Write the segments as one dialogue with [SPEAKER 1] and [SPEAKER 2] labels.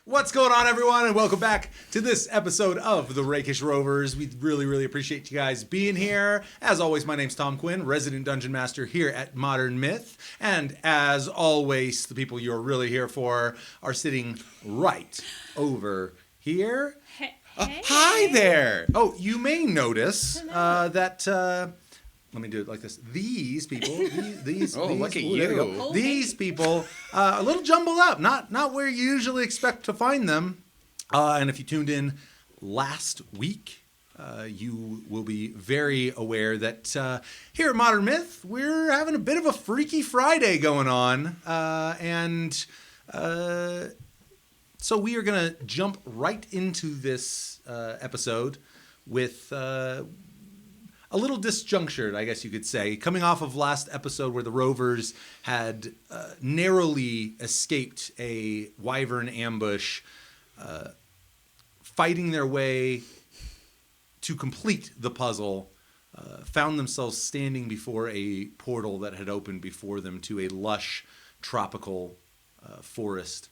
[SPEAKER 1] What's going on, everyone, and welcome back to this episode of the Rakish Rovers. We really appreciate you guys being here. As always, my name's Tom Quinn, resident dungeon master here at Modern Myth. And as always, the people you're really here for are sitting right over here.
[SPEAKER 2] Hey.
[SPEAKER 1] Hi there. Oh, you may notice that... let me do it like this. These people, these
[SPEAKER 3] look at
[SPEAKER 1] ooh, there we go.
[SPEAKER 3] you.
[SPEAKER 1] These people, a little jumbled up, not where you usually expect to find them. And if you tuned in last week, you will be very aware that here at Modern Myth, we're having a bit of a Freaky Friday going on. So we are going to jump right into this episode with... a little disjunctured, I guess you could say, coming off of last episode where the Rovers had narrowly escaped a wyvern ambush, fighting their way to complete the puzzle, found themselves standing before a portal that had opened before them to a lush tropical forest.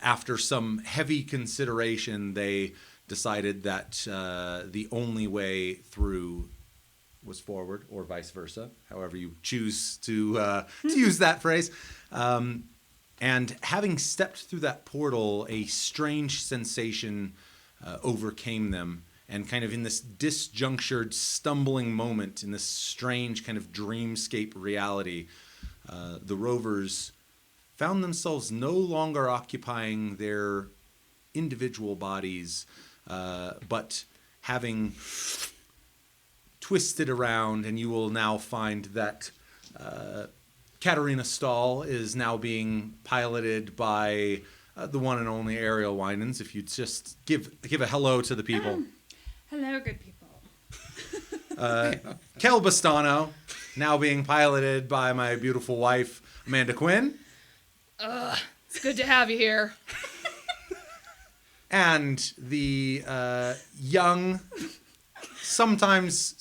[SPEAKER 1] After some heavy consideration, they decided that the only way through was forward, or vice versa, however you choose to use that phrase. And having stepped through that portal, a strange sensation overcame them. And kind of in this disjunctured, stumbling moment, in this strange kind of dreamscape reality, the Rovers found themselves no longer occupying their individual bodies, but having twisted around, and you will now find that Katarina Stahl is now being piloted by the one and only Ariel Winans. If you'd just give a hello to the people.
[SPEAKER 2] Hello, good people.
[SPEAKER 1] Kel Bastano, now being piloted by my beautiful wife, Amanda Quinn.
[SPEAKER 4] It's good to have you here.
[SPEAKER 1] And the young, sometimes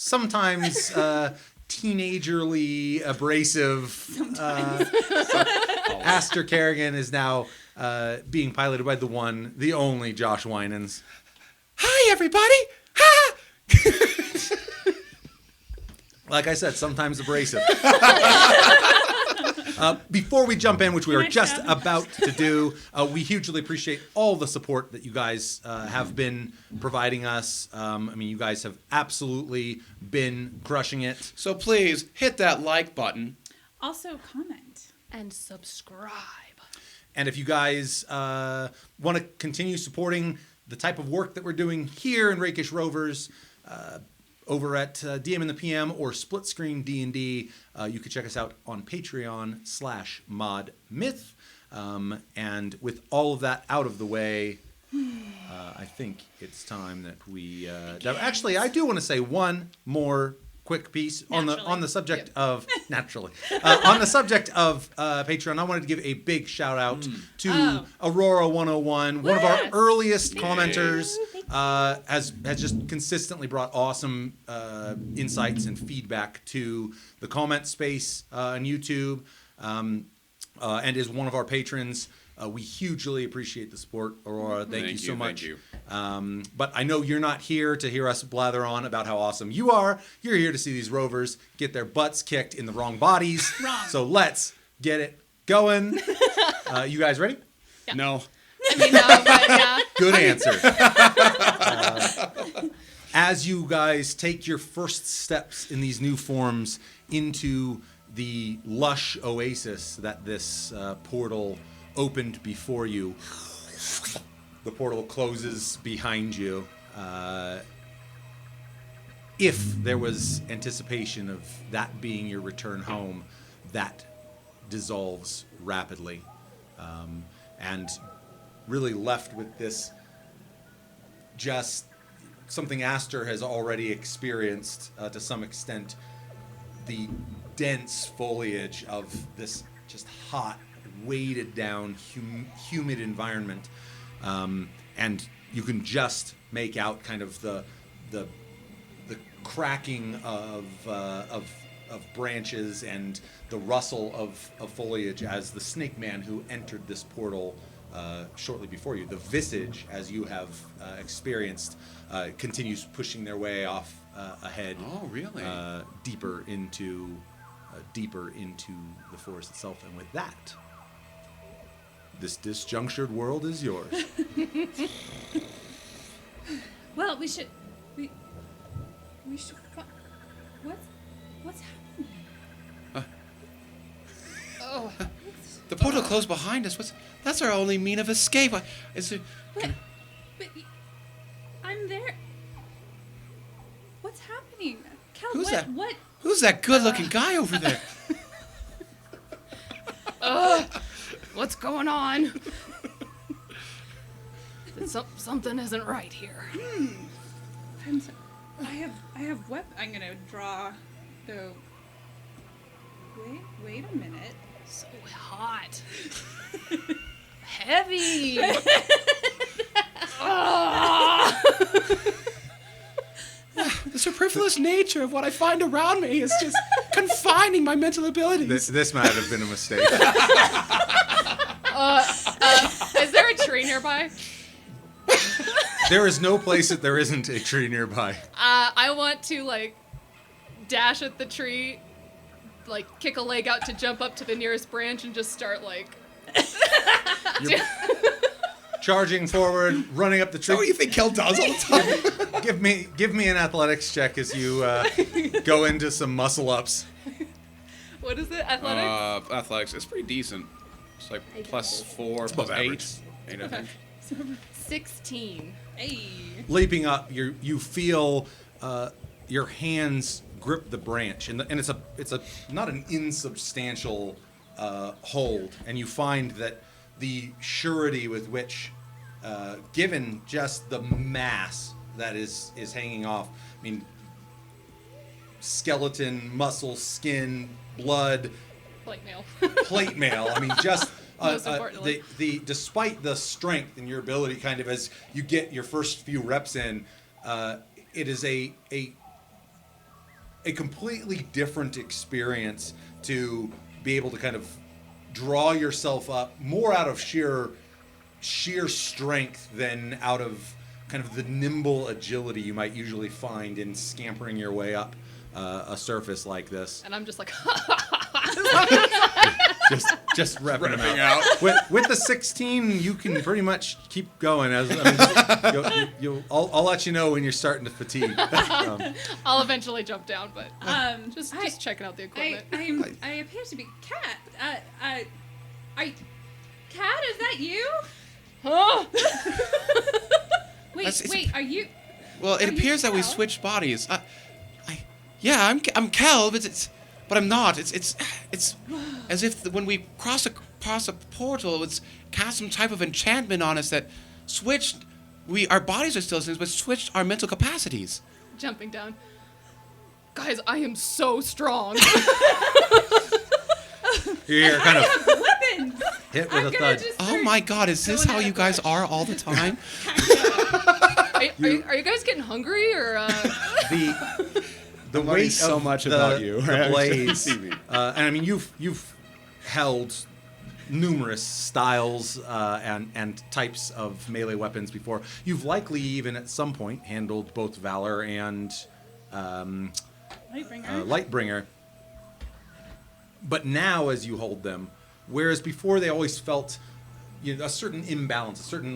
[SPEAKER 1] teenagerly abrasive Aster Kerrigan is now being piloted by the one, the only Josh Winans. Hi, everybody! Ha! Like I said, sometimes abrasive. Before we jump in, which we are just about to do, we hugely appreciate all the support that you guys have been providing us. You guys have absolutely been crushing it.
[SPEAKER 3] So please hit that like button.
[SPEAKER 2] Also, comment.
[SPEAKER 4] And subscribe.
[SPEAKER 1] And if you guys want to continue supporting the type of work that we're doing here in Rakish Rovers, over at DM in the PM or Split Screen D&D, you can check us out on Patreon/ModMyth. And with all of that out of the way, I think it's time that we... Actually, I do want to say one more quick piece on the subject of... Naturally. On the subject of Patreon, I wanted to give a big shout out to Aurora 101, one of our earliest commenters. Has just consistently brought awesome insights and feedback to the comment space on YouTube, and is one of our patrons. We hugely appreciate the support, Aurora. Thank you so much.
[SPEAKER 3] Thank you.
[SPEAKER 1] But I know you're not here to hear us blather on about how awesome you are. You're here to see these Rovers get their butts kicked in the wrong bodies.
[SPEAKER 2] Wrong.
[SPEAKER 1] So let's get it going. You guys ready?
[SPEAKER 4] Yeah.
[SPEAKER 3] No.
[SPEAKER 4] But yeah.
[SPEAKER 1] Good answer. As you guys take your first steps in these new forms into the lush oasis that this portal opened before you, the portal closes behind you. If there was anticipation of that being your return home, that dissolves rapidly. And really left with this just something Aster has already experienced to some extent, the dense foliage of this just hot, weighted down, humid environment. And you can just make out kind of the cracking of branches and the rustle of foliage as the snake man who entered this portal shortly before you. The visage, as you have experienced, continues pushing their way off ahead.
[SPEAKER 3] Oh, really?
[SPEAKER 1] Deeper into the forest itself. And with that, this disjunctured world is yours.
[SPEAKER 2] Well, we should go. What's happening?
[SPEAKER 4] Oh,
[SPEAKER 3] The portal closed behind us. That's our only mean of escape. Is it?
[SPEAKER 2] But I'm there. What's happening? Cal,
[SPEAKER 3] Who's that?
[SPEAKER 2] What?
[SPEAKER 3] Who's that good-looking guy over there?
[SPEAKER 4] what's going on? Something isn't right here.
[SPEAKER 2] I have I'm gonna draw the. Wait a minute.
[SPEAKER 4] So hot. Heavy.
[SPEAKER 3] The superfluous nature of what I find around me is just confining my mental abilities.
[SPEAKER 1] This might have been a mistake.
[SPEAKER 4] Is there a tree nearby?
[SPEAKER 1] There is no place that there isn't a tree nearby.
[SPEAKER 4] I want to dash at the tree, kick a leg out to jump up to the nearest branch and just start
[SPEAKER 1] You're charging forward, running up the
[SPEAKER 3] Is that what
[SPEAKER 1] tree.
[SPEAKER 3] you think Kel does all the time?
[SPEAKER 1] Give me an athletics check as you go into some muscle ups.
[SPEAKER 4] What is it? Athletics?
[SPEAKER 3] Athletics. It's pretty decent. It's like +4,
[SPEAKER 1] above
[SPEAKER 3] +8.
[SPEAKER 1] average.
[SPEAKER 3] 8, I think.
[SPEAKER 4] 16.
[SPEAKER 2] Hey.
[SPEAKER 1] Leaping up, you feel your hands grip the branch, and it's a not an insubstantial hold, and you find that the surety with which, given just the mass that is hanging off, I mean, skeleton, muscle, skin, blood,
[SPEAKER 4] Plate mail.
[SPEAKER 1] plate mail. I mean, just
[SPEAKER 4] Most importantly.
[SPEAKER 1] the despite the strength and your ability, kind of as you get your first few reps in, it is a completely different experience to be able to kind of draw yourself up more out of sheer strength than out of kind of the nimble agility you might usually find in scampering your way up a surface like this.
[SPEAKER 4] And I'm just like,
[SPEAKER 1] just repping them out. With the 16, you can pretty much keep going. I'll let you know when you're starting to fatigue.
[SPEAKER 4] I'll eventually jump down, but just
[SPEAKER 2] I-
[SPEAKER 4] checking out the equipment.
[SPEAKER 2] I appear to be Cat. Cat, is that you?
[SPEAKER 4] Huh?
[SPEAKER 2] Wait, are you?
[SPEAKER 3] Well, it
[SPEAKER 2] Are you
[SPEAKER 3] appears that we
[SPEAKER 2] Kel?
[SPEAKER 3] switched bodies. I'm Kel, but I'm not. It's as if when we cross a portal, it's cast some type of enchantment on us that switched. Our bodies are still the same, but switched our mental capacities.
[SPEAKER 4] Jumping down. Guys, I am so strong.
[SPEAKER 1] You're kind of
[SPEAKER 2] Weapons.
[SPEAKER 1] hit
[SPEAKER 2] I'm
[SPEAKER 1] with a
[SPEAKER 2] gonna
[SPEAKER 1] thud.
[SPEAKER 2] just.
[SPEAKER 3] Oh my God, is this
[SPEAKER 2] Going
[SPEAKER 3] how
[SPEAKER 2] at
[SPEAKER 3] you
[SPEAKER 2] it
[SPEAKER 3] guys
[SPEAKER 2] first.
[SPEAKER 3] are all the time?
[SPEAKER 4] Are you guys getting hungry or?
[SPEAKER 1] The
[SPEAKER 3] learning
[SPEAKER 1] weight
[SPEAKER 3] so
[SPEAKER 1] of
[SPEAKER 3] much
[SPEAKER 1] the,
[SPEAKER 3] about you.
[SPEAKER 1] the blades,
[SPEAKER 3] See me.
[SPEAKER 1] and I mean you've held numerous styles and types of melee weapons before. You've likely even at some point handled both Valor and Lightbringer. But now, as you hold them, whereas before they always felt a certain imbalance, a certain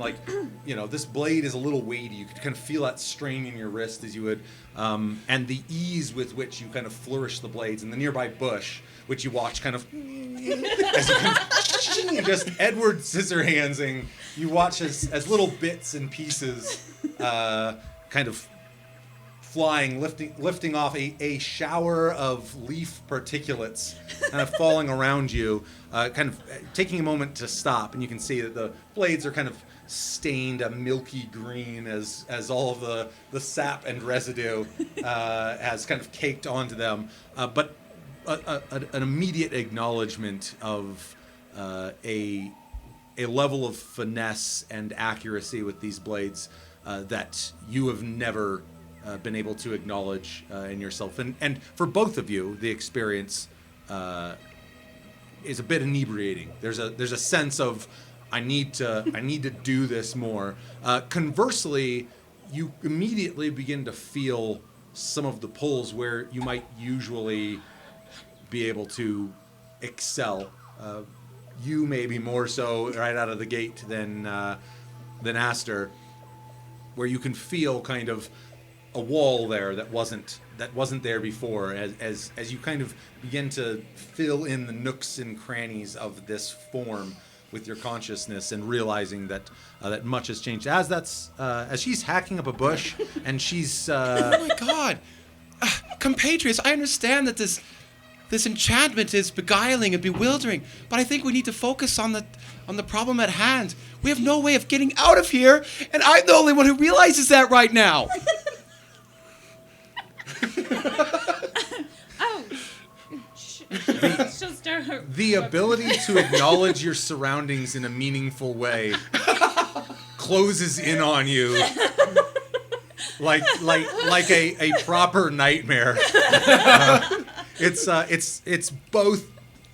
[SPEAKER 1] this blade is a little weighty. You could kind of feel that strain in your wrist as you would, and the ease with which you kind of flourish the blades in the nearby bush, which you watch kind of as you kind of just Edward Scissorhandsing. You watch as little bits and pieces, kind of flying, lifting off a shower of leaf particulates kind of falling around you, kind of taking a moment to stop, and you can see that the blades are kind of stained a milky green as all of the sap and residue has kind of caked onto them, but an immediate acknowledgement of a level of finesse and accuracy with these blades that you have never been able to acknowledge in yourself, and for both of you, the experience is a bit inebriating. There's a sense of I need to do this more. Conversely, you immediately begin to feel some of the pulls where you might usually be able to excel. You maybe more so right out of the gate than Aster, where you can feel kind of a wall there that wasn't there before, as you kind of begin to fill in the nooks and crannies of this form with your consciousness and realizing that that much has changed. As she's hacking up a bush and she's
[SPEAKER 3] Oh my God, compatriots! I understand that this enchantment is beguiling and bewildering, but I think we need to focus on the problem at hand. We have no way of getting out of here, and I'm the only one who realizes that right now.
[SPEAKER 2] Oh, she'll start her.
[SPEAKER 1] the ability to acknowledge your surroundings in a meaningful way closes in on you like a proper nightmare. It's both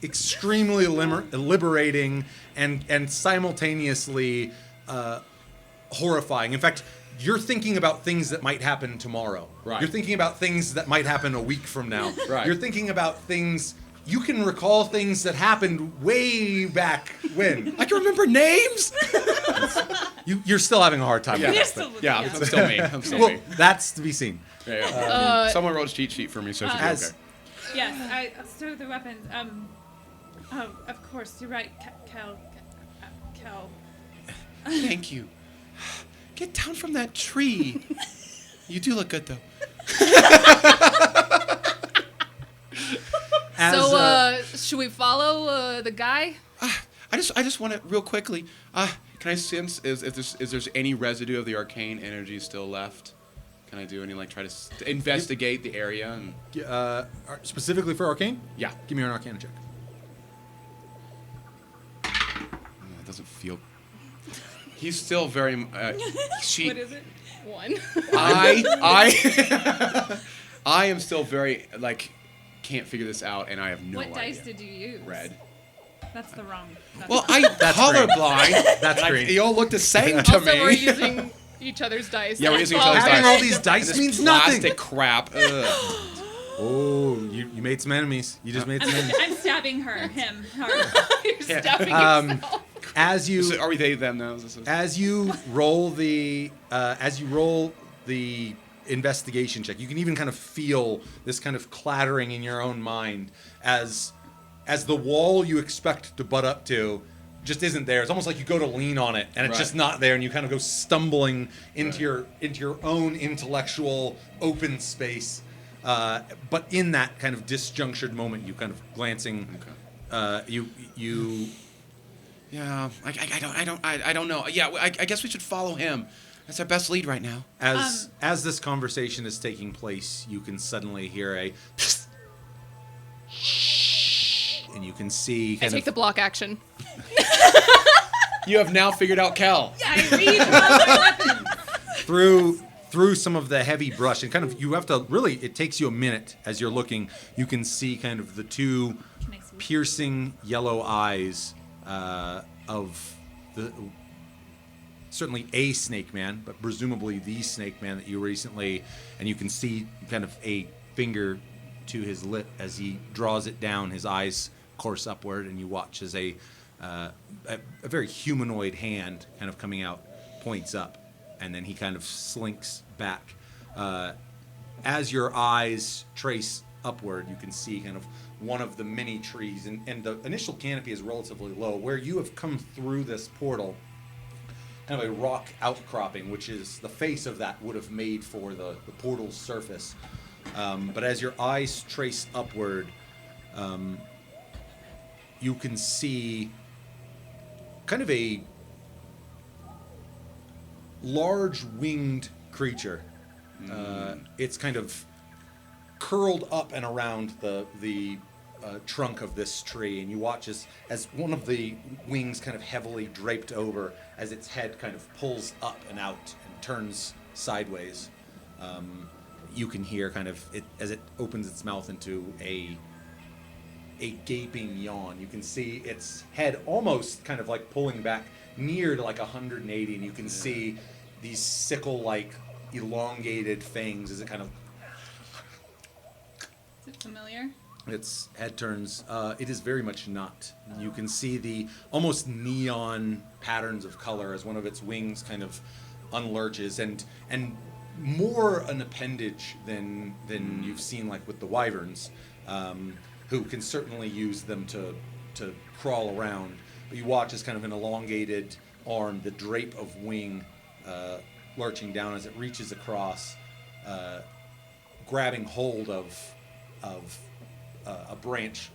[SPEAKER 1] extremely liberating and simultaneously horrifying. In fact, you're thinking about things that might happen tomorrow.
[SPEAKER 3] Right.
[SPEAKER 1] You're thinking about things that might happen a week from now.
[SPEAKER 3] Right.
[SPEAKER 1] You're thinking about things. You can recall things that happened way back when.
[SPEAKER 3] I can remember names.
[SPEAKER 1] You're still having a hard time
[SPEAKER 3] Yeah.
[SPEAKER 1] with
[SPEAKER 2] You're
[SPEAKER 1] this.
[SPEAKER 2] still,
[SPEAKER 3] Yeah,
[SPEAKER 2] yeah.
[SPEAKER 3] I'm still me. I'm still
[SPEAKER 1] Well,
[SPEAKER 3] me.
[SPEAKER 1] that's to be seen.
[SPEAKER 3] Yeah. Someone wrote a cheat sheet for me, so it should be
[SPEAKER 1] As-
[SPEAKER 3] okay.
[SPEAKER 2] Yes, so the weapons. Of course, you're right, Cal.
[SPEAKER 3] Thank you. Get down from that tree. You do look good, though.
[SPEAKER 4] Should we follow the guy?
[SPEAKER 3] I just want to real quickly. Can I sense if there's any residue of the arcane energy still left? Can I do any try to investigate the area and
[SPEAKER 1] Specifically for Arcane?
[SPEAKER 3] yeah?
[SPEAKER 1] Give me an Arcana check.
[SPEAKER 3] It doesn't feel. He's still very. She.
[SPEAKER 2] What is it?
[SPEAKER 4] 1.
[SPEAKER 3] I am still very can't figure this out, and I have no
[SPEAKER 2] What
[SPEAKER 3] idea.
[SPEAKER 2] dice did you use?
[SPEAKER 3] Red.
[SPEAKER 2] That's the wrong. That's
[SPEAKER 3] Well, I'm
[SPEAKER 1] That's green.
[SPEAKER 3] colorblind.
[SPEAKER 1] That's
[SPEAKER 3] and
[SPEAKER 1] green.
[SPEAKER 3] They all look the same to
[SPEAKER 4] Also,
[SPEAKER 3] me.
[SPEAKER 4] we're using each other's dice.
[SPEAKER 3] Yeah, we're
[SPEAKER 4] That's
[SPEAKER 3] using each other's
[SPEAKER 4] all.
[SPEAKER 3] dice.
[SPEAKER 1] Having all these
[SPEAKER 3] And
[SPEAKER 1] dice
[SPEAKER 3] this
[SPEAKER 1] means
[SPEAKER 3] plastic
[SPEAKER 1] nothing.
[SPEAKER 3] crap. Ugh.
[SPEAKER 1] Oh, you made some enemies. You just made some enemies.
[SPEAKER 2] I'm stabbing her, him, her.
[SPEAKER 4] You're stabbing
[SPEAKER 1] Um,
[SPEAKER 4] yourself.
[SPEAKER 1] As you
[SPEAKER 3] So are we they them now?
[SPEAKER 1] as you roll the investigation check, you can even kind of feel this kind of clattering in your own mind as the wall you expect to butt up to just isn't there. It's almost like you go to lean on it and it's
[SPEAKER 3] Right.
[SPEAKER 1] just not there, and you kind of go stumbling into your own intellectual open space. But in that kind of disjunctured moment, you kind of glancing, you
[SPEAKER 3] Yeah, I don't know. Yeah, I guess we should follow him. That's our best lead right now.
[SPEAKER 1] as this conversation is taking place, you can suddenly hear a and you can see
[SPEAKER 4] I
[SPEAKER 1] kind
[SPEAKER 4] take
[SPEAKER 1] of
[SPEAKER 4] the block action.
[SPEAKER 3] You have now figured out Kel.
[SPEAKER 2] I read other weapons.
[SPEAKER 1] through some of the heavy brush, and kind of you have to really, it takes you a minute as you're looking. You can see kind of the two
[SPEAKER 2] Can I see?
[SPEAKER 1] piercing yellow eyes of the certainly a snake man, but presumably the snake man that you recently, and you can see kind of a finger to his lip as he draws it down. His eyes course upward, and you watch as a very humanoid hand kind of coming out points up, and then he kind of slinks back. As your eyes trace upward, you can see kind of one of the many trees, and the initial canopy is relatively low. Where you have come through this portal, kind of a rock outcropping, which is the face of that would have made for the portal's surface. But as your eyes trace upward, you can see kind of a large winged creature. It's kind of curled up and around the trunk of this tree, and you watch as one of the wings kind of heavily draped over as its head kind of pulls up and out and turns sideways. You can hear kind of it as it opens its mouth into a gaping yawn. You can see its head almost kind of like pulling back near to like 180, and you can see these sickle-like elongated fangs as it kind of
[SPEAKER 2] Is it familiar?
[SPEAKER 1] its head turns. It is very much not. You can see the almost neon patterns of color as one of its wings kind of unlurches, and more an appendage than you've seen like with the wyverns, who can certainly use them to crawl around. But you watch as kind of an elongated arm, the drape of wing, lurching down as it reaches across, grabbing hold of a branch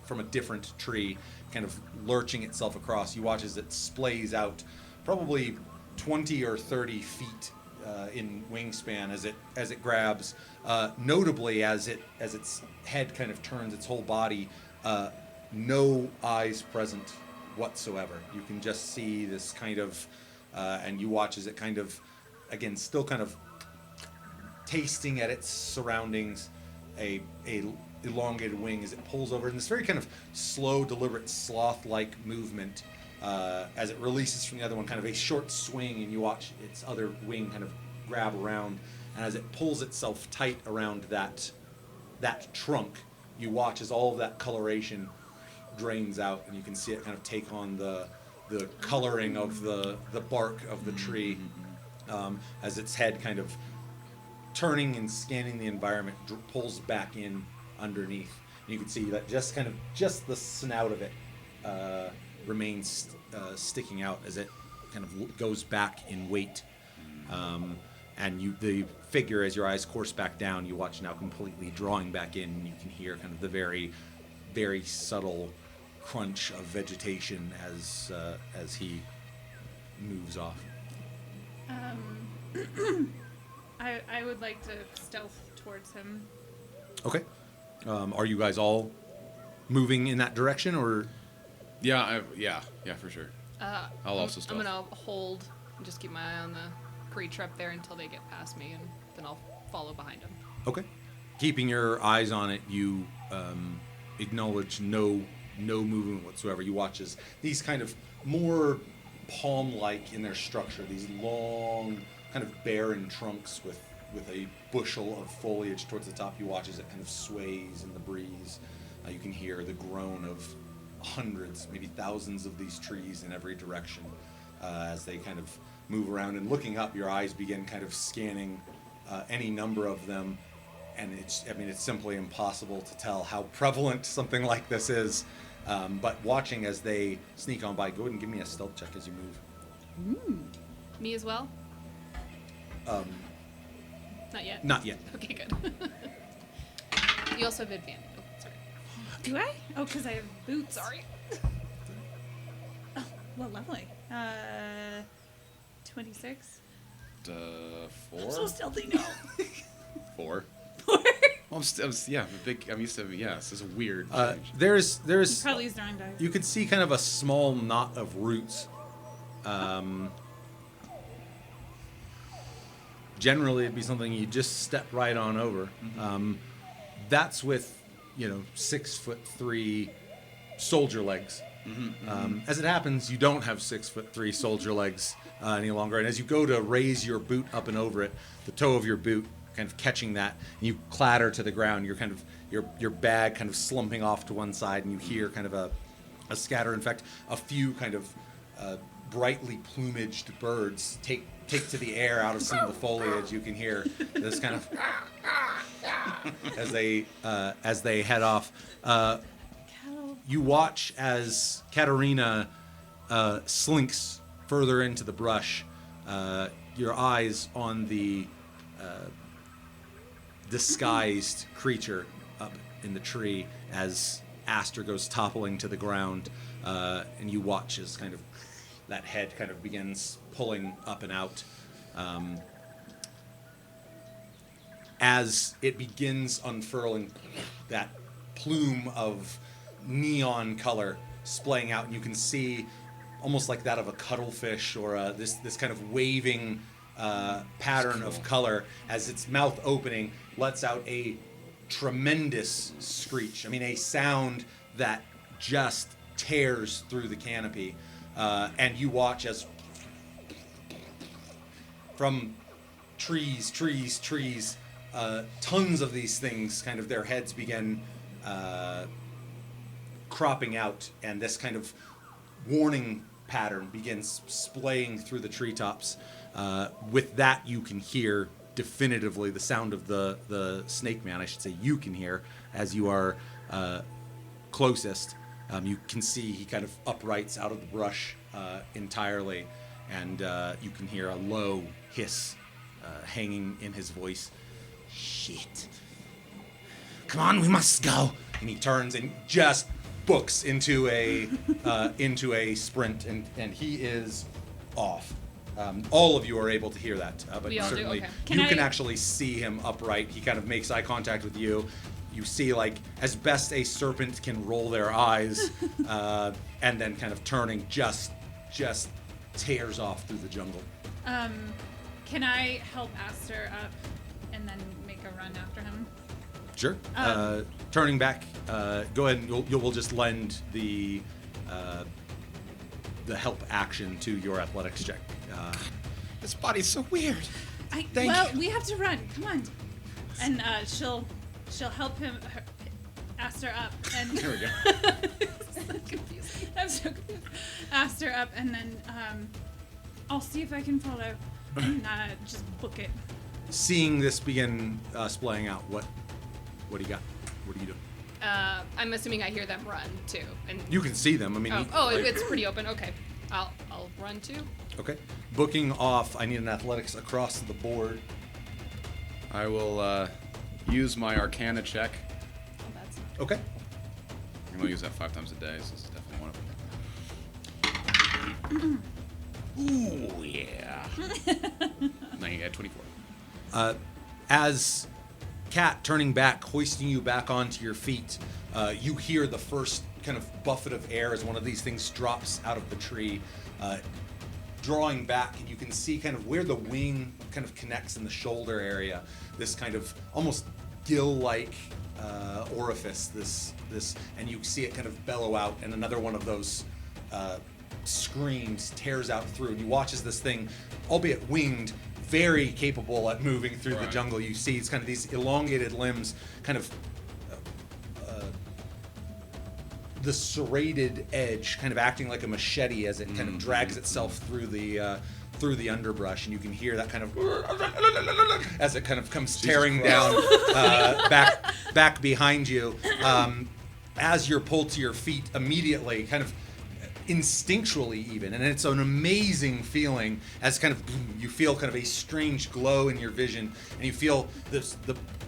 [SPEAKER 1] from a different tree, kind of lurching itself across. You watch as it splays out, probably 20 or 30 feet in wingspan as it grabs. Notably, as its head kind of turns, its whole body, no eyes present whatsoever. You can just see this kind of, and you watch as it kind of, again, still kind of tasting at its surroundings, a elongated wing as it pulls over in this very kind of slow, deliberate, sloth-like movement, as it releases from the other one, kind of a short swing, and you watch its other wing kind of grab around, and as it pulls itself tight around that trunk, you watch as all of that coloration drains out, and you can see it kind of take on the coloring of the bark of the tree, as its head kind of turning and scanning the environment pulls back in underneath. And you can see that just the snout of it remains sticking out as it kind of goes back in weight. And the figure, as your eyes course back down, you watch now completely drawing back in, and you can hear kind of the very, very subtle crunch of vegetation as he moves off.
[SPEAKER 2] I would like to stealth towards him.
[SPEAKER 1] Okay. Are you guys all moving in that direction, or?
[SPEAKER 3] Yeah, for sure. I'll also
[SPEAKER 4] I'm
[SPEAKER 3] stealth.
[SPEAKER 4] gonna hold and just keep my eye on the creature up there until they get past me, and then I'll follow behind them.
[SPEAKER 1] Okay. Keeping your eyes on it, you acknowledge no movement whatsoever. You watch as these kind of more palm-like in their structure, these long, kind of barren trunks with a bushel of foliage towards the top. You watch as it kind of sways in the breeze. You can hear the groan of hundreds, maybe thousands of these trees in every direction as they kind of move around. And looking up, your eyes begin kind of scanning any number of them. And it's simply impossible to tell how prevalent something like this is. But watching as they sneak on by, go ahead and give me a stealth check as you move.
[SPEAKER 4] Me as well? Not yet.
[SPEAKER 1] Not yet.
[SPEAKER 4] Okay, good. You also have advantage. Oh, sorry.
[SPEAKER 2] Do I? Oh, because I have boots.
[SPEAKER 4] Sorry.
[SPEAKER 2] Oh, well, lovely. 26.
[SPEAKER 3] 4?
[SPEAKER 2] I'm so stealthy now.
[SPEAKER 3] 4.
[SPEAKER 2] 4.
[SPEAKER 3] Well, I'm used to, this is a weird change.
[SPEAKER 1] There's
[SPEAKER 2] Probably used the wrong dice.
[SPEAKER 1] you could see kind of a small knot of roots. Generally, it'd be something you just step right on over. That's with 6'3" soldier legs. As it happens, you don't have 6'3" soldier legs any longer, and as you go to raise your boot up and over it, the toe of your boot kind of catching that, and you clatter to the ground. You're kind of your bag kind of slumping off to one side, and you hear kind of a scatter. In fact, a few kind of brightly plumaged birds take to the air out of some of the foliage. You can hear this kind of as they head off. You watch as Katerina slinks further into the brush. Your eyes on the disguised creature up in the tree as Aster goes toppling to the ground, and you watch as kind of that head kind of begins pulling up and out. As it begins unfurling, that plume of neon color splaying out, and you can see almost like that of a cuttlefish or this kind of waving pattern of color as its mouth opening lets out a tremendous screech. I mean, a sound that just tears through the canopy. and you watch as from trees, tons of these things, kind of their heads begin cropping out, and this kind of warning pattern begins splaying through the treetops. With that, you can hear definitively the sound of the snake man. I should say you can hear as you are closest. You can see he kind of uprights out of the brush entirely, and you can hear a low hiss hanging in his voice. Shit. Come on, we must go. And he turns and just books into a sprint, and he is off. All of you are able to hear that, but
[SPEAKER 4] We all do?
[SPEAKER 1] certainly
[SPEAKER 4] Okay.
[SPEAKER 1] you can actually see him upright. He kind of makes eye contact with you. You see, like, as best a serpent can roll their eyes, and then kind of turning, just tears off through the jungle.
[SPEAKER 2] Can I help Aster up and then make a run after him?
[SPEAKER 1] Sure. Turning back, go ahead and we'll just lend the help action to your athletics check.
[SPEAKER 3] This body's so weird. Thank you.
[SPEAKER 2] We have to run. Come on. And she'll help Aster up, and
[SPEAKER 1] There we go.
[SPEAKER 2] so confusing. I'm so confused. Aster up, and then I'll see if I can follow and just book it.
[SPEAKER 1] Seeing this begin splaying out, what do you got? What are you doing?
[SPEAKER 4] I'm assuming I hear them run too. And
[SPEAKER 1] You can see them. I mean,
[SPEAKER 4] it's pretty open. Okay, I'll run too.
[SPEAKER 1] okay. Booking off. I need an athletics across the board.
[SPEAKER 3] I will use my Arcana check.
[SPEAKER 4] Oh, that's
[SPEAKER 1] Okay.
[SPEAKER 3] I'm gonna use that 5 times a day, so this is definitely one of them. Ooh, yeah. Now you got 24.
[SPEAKER 1] As Kat, turning back, hoisting you back onto your feet, you hear the first kind of buffet of air as one of these things drops out of the tree, drawing back, and you can see kind of where the wing kind of connects in the shoulder area, this kind of almost gill-like orifice, this, and you see it kind of bellow out, and another one of those screams tears out through, and you watch as this thing, albeit winged, very capable at moving through the jungle. You see it's kind of these elongated limbs, kind of the serrated edge, kind of acting like a machete as it kind of drags itself through the underbrush, and you can hear that kind of as it kind of comes tearing down back behind you. As you're pulled to your feet immediately, kind of instinctually even, and it's an amazing feeling as kind of you feel kind of a strange glow in your vision, and you feel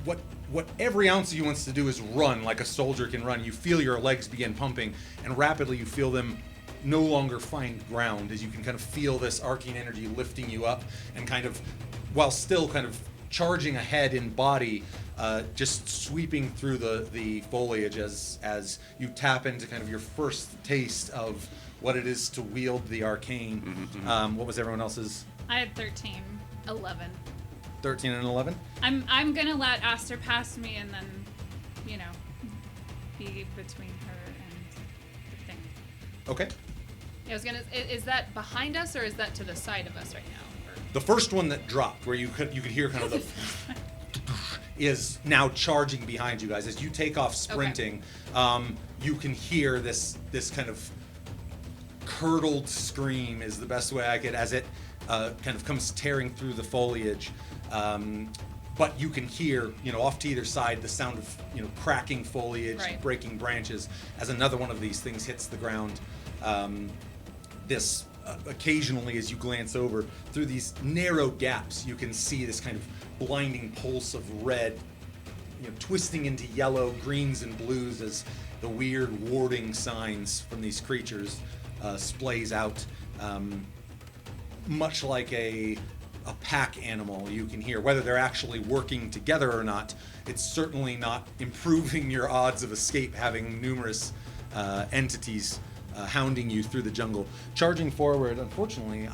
[SPEAKER 1] what every ounce of you wants to do is run like a soldier can run. You feel your legs begin pumping, and rapidly you feel them no longer find ground as you can kind of feel this arcane energy lifting you up, and kind of while still kind of charging ahead in body, just sweeping through the foliage as you tap into kind of your first taste of what it is to wield the arcane. What was everyone else's?
[SPEAKER 2] I had 13.
[SPEAKER 4] 11.
[SPEAKER 1] 13 and 11?
[SPEAKER 2] I'm gonna let Aster pass me and then, be between her and the thing.
[SPEAKER 1] Okay.
[SPEAKER 4] I was gonna. Is that behind us or is that to the side of us right now? Or-
[SPEAKER 1] The first one that dropped, where you could hear kind of the is now charging behind you guys as you take off sprinting. You can hear this kind of curdled scream is the best way I could, as it kind of comes tearing through the foliage. But you can hear, off to either side, the sound of, cracking foliage,
[SPEAKER 4] Right.
[SPEAKER 1] breaking branches as another one of these things hits the ground. Occasionally, as you glance over through these narrow gaps, you can see this kind of blinding pulse of red, twisting into yellow, greens, and blues as the weird warding signs from these creatures splays out. Much like a pack animal, you can hear whether they're actually working together or not. It's certainly not improving your odds of escape, having numerous entities hounding you through the jungle. Charging forward, unfortunately,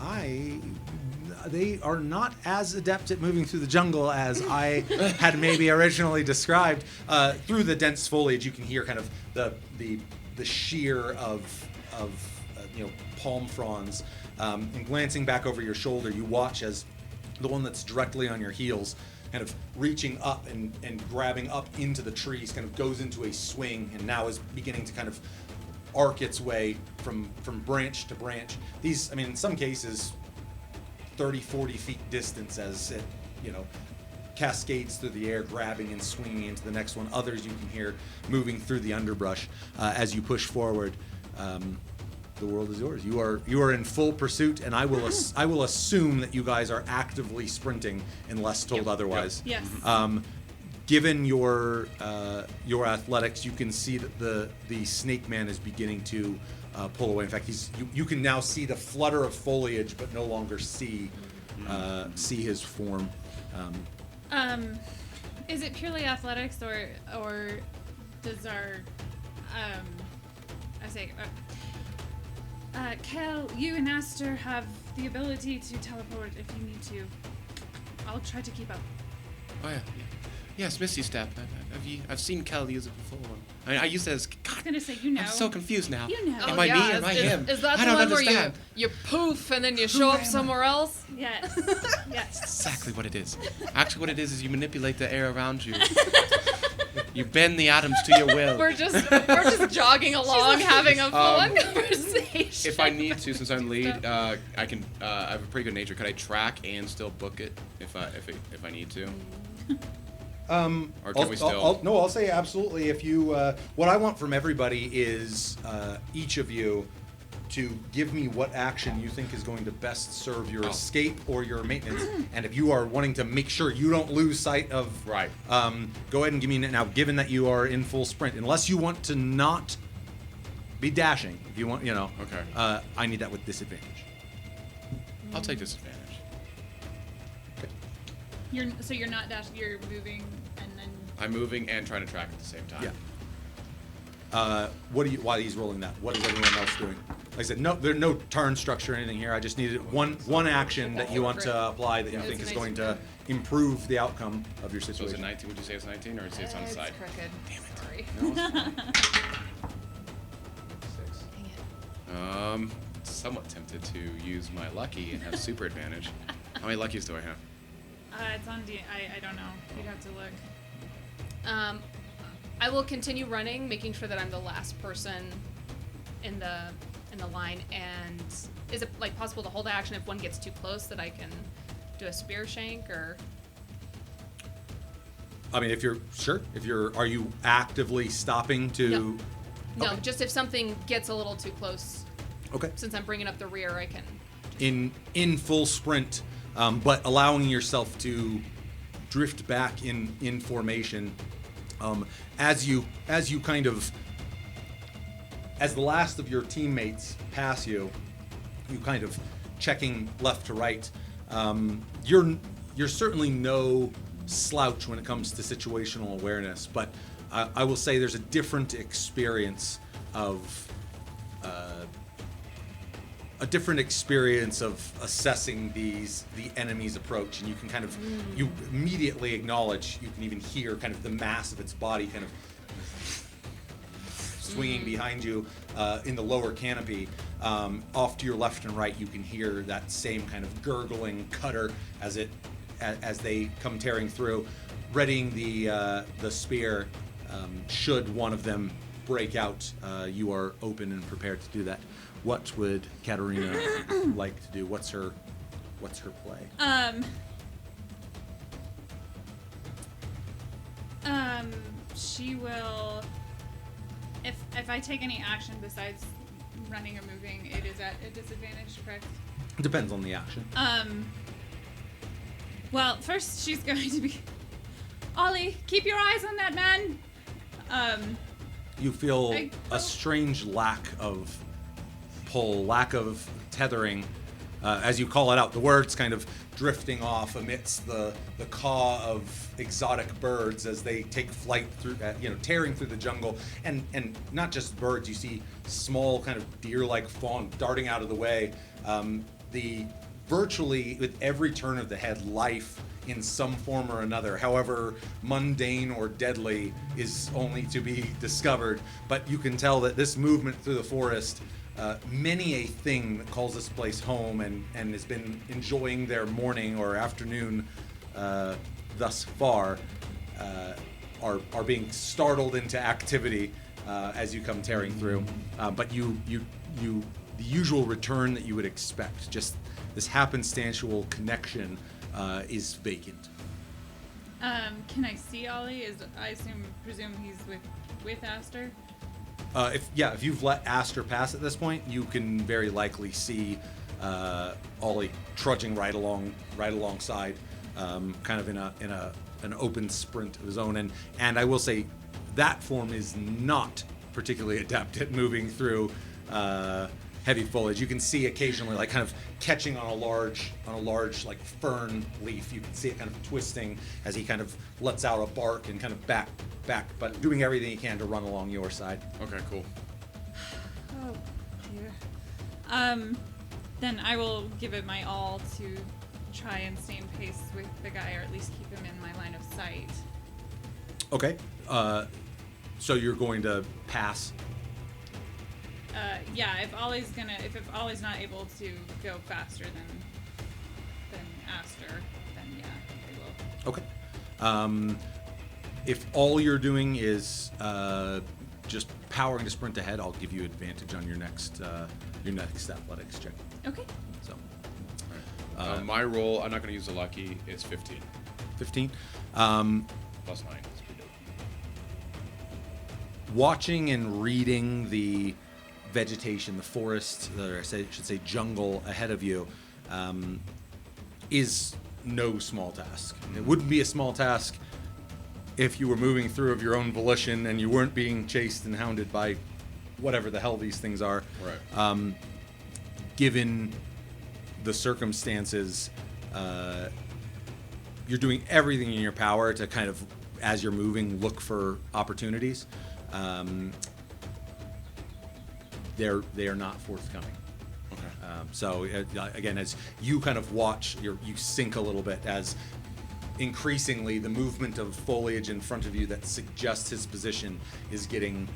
[SPEAKER 1] they are not as adept at moving through the jungle as I had maybe originally described. Through the dense foliage, you can hear kind of the sheer of palm fronds. And glancing back over your shoulder, you watch as the one that's directly on your heels, kind of reaching up and grabbing up into the trees, kind of goes into a swing and now is beginning to kind of arc its way from branch to branch. These, I mean, in some cases, 30, 40 feet distance as it, cascades through the air, grabbing and swinging into the next one. Others you can hear moving through the underbrush as you push forward. The world is yours. You are in full pursuit, and I will assume that you guys are actively sprinting unless told otherwise.
[SPEAKER 2] Yes.
[SPEAKER 1] Given your athletics, you can see that the snake man is beginning to pull away. In fact, you can now see the flutter of foliage, but no longer see his form.
[SPEAKER 2] Is it purely athletics, or does our Kel, you and Aster have the ability to teleport if you need to. I'll try to keep up.
[SPEAKER 3] Oh yeah. Yes, Misty Step. I've seen Kel use it before. I mean, I used it as.
[SPEAKER 2] I was
[SPEAKER 3] God,
[SPEAKER 2] gonna say, you know.
[SPEAKER 3] I'm so confused now.
[SPEAKER 2] You know.
[SPEAKER 3] Am I me? Am I him?
[SPEAKER 4] Is that
[SPEAKER 3] I
[SPEAKER 4] the
[SPEAKER 3] don't
[SPEAKER 4] one
[SPEAKER 3] understand.
[SPEAKER 4] where you poof and then you show up somewhere else?
[SPEAKER 2] Yes. Yes.
[SPEAKER 3] Exactly what it is. Actually, what it is you manipulate the air around you. You bend the atoms to your will.
[SPEAKER 4] We're just jogging along, having a fun conversation.
[SPEAKER 3] If I need to, since I'm lead, I can. I have a pretty good nature. Could I track and still book it if I need to? Or can we still?
[SPEAKER 1] I'll say absolutely. If you, what I want from everybody is each of you to give me what action you think is going to best serve your escape or your maintenance. And if you are wanting to make sure you don't lose sight of,
[SPEAKER 3] Right.
[SPEAKER 1] Go ahead and give me now. Given that you are in full sprint, unless you want to not be dashing, if you want,
[SPEAKER 3] Okay.
[SPEAKER 1] I need that with disadvantage.
[SPEAKER 3] I'll take disadvantage.
[SPEAKER 2] You're not dashing. You're moving, and then.
[SPEAKER 3] I'm moving and trying to track at the same time.
[SPEAKER 1] Yeah. Why he's rolling that? What is everyone else doing? Like I said, no, there's no turn structure or anything here. I just needed one action that you want to apply that you think is going to improve the outcome of your
[SPEAKER 3] So is
[SPEAKER 1] situation.
[SPEAKER 3] it 19? Would you say it's 19, or is it on the side?
[SPEAKER 4] Crooked. Damn it. Sorry.
[SPEAKER 3] No, it's fine.
[SPEAKER 4] Dang it.
[SPEAKER 3] Somewhat tempted to use my lucky and have super advantage. How many luckies do I have?
[SPEAKER 2] It's on D. I don't know. You'd have to look.
[SPEAKER 4] I will continue running, making sure that I'm the last person in the line. And is it possible to hold action if one gets too close that I can do a spear shank or?
[SPEAKER 1] I mean, are you actively stopping to?
[SPEAKER 4] No,
[SPEAKER 1] Okay.
[SPEAKER 4] just if something gets a little too close.
[SPEAKER 1] Okay.
[SPEAKER 4] Since I'm bringing up the rear, I can.
[SPEAKER 1] In full sprint, but allowing yourself to drift back in formation, as the last of your teammates pass you, you kind of checking left to right. You're certainly no slouch when it comes to situational awareness, but I will say there's a different experience of assessing the enemy's approach, and you can kind of you immediately acknowledge, you can even hear kind of the mass of its body kind of swinging behind you in the lower canopy. Off to your left and right, you can hear that same kind of gurgling cutter as they come tearing through, readying the spear. Should one of them break out, you are open and prepared to do that. What would Katerina like to do? What's her play?
[SPEAKER 2] She will. If I take any action besides running or moving, it is at a disadvantage, correct?
[SPEAKER 1] Depends on the action.
[SPEAKER 2] Well, first she's going to be. Ollie, keep your eyes on that man.
[SPEAKER 1] You feel a strange lack of pull, lack of tethering, as you call it out. The words kind of drifting off amidst the caw of exotic birds as they take flight through, tearing through the jungle, and not just birds. You see small kind of deer-like fawn darting out of the way. Virtually with every turn of the head, life in some form or another, however mundane or deadly, is only to be discovered. But you can tell that this movement through the forest many a thing that calls this place home and has been enjoying their morning or afternoon thus far are being startled into activity as you come tearing through. But the usual return that you would expect, just this happenstantial connection, is vacant.
[SPEAKER 2] Can I see Ollie? Presume he's with Aster?
[SPEAKER 1] If you've let Aster pass at this point, you can very likely see Ollie trudging right alongside, kind of in an open sprint of his own. And I will say that form is not particularly adept at moving through heavy foliage. You can see occasionally, like, kind of catching on a large like fern leaf. You can see it kind of twisting as he kind of lets out a bark and kind of back, but doing everything he can to run along your side.
[SPEAKER 3] Okay, cool.
[SPEAKER 2] Oh dear. Then I will give it my all to try and stay in pace with the guy, or at least keep him in my line of sight.
[SPEAKER 1] Okay. So you're going to pass.
[SPEAKER 2] Yeah. If Ollie's not able to go faster than Aster, then yeah, I will.
[SPEAKER 1] Okay. If all you're doing is just powering to sprint ahead, I'll give you advantage on your next athletics check.
[SPEAKER 2] Okay.
[SPEAKER 1] So.
[SPEAKER 3] My roll, I'm not going to use the lucky, is 15.
[SPEAKER 1] 15.
[SPEAKER 3] Plus 9. That's pretty dope.
[SPEAKER 1] Watching and reading the vegetation, the forest, or I should say jungle ahead of you, is no small task. It wouldn't be a small task if you were moving through of your own volition and you weren't being chased and hounded by whatever the hell these things are.
[SPEAKER 3] Right.
[SPEAKER 1] Given the circumstances, you're doing everything in your power to kind of, as you're moving, look for opportunities. They are not forthcoming.
[SPEAKER 3] Okay.
[SPEAKER 1] So again, as you kind of watch, you sink a little bit as increasingly the movement of foliage in front of you that suggests his position is getting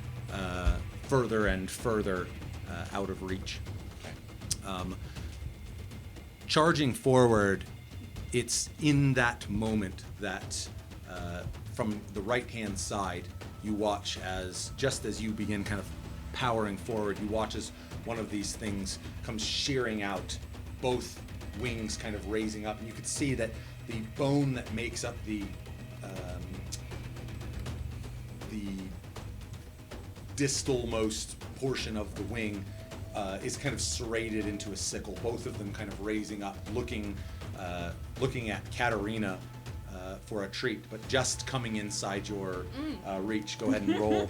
[SPEAKER 1] further and further out of reach. Charging forward, it's in that moment that from the right-hand side, you watch just as you begin kind of powering forward, you watch as one of these things comes shearing out, both wings kind of raising up, and you could see that the bone that makes up the distal-most portion of the wing is kind of serrated into a sickle, both of them kind of raising up, looking at Katarina for a treat, but just coming inside your reach. Go ahead and roll.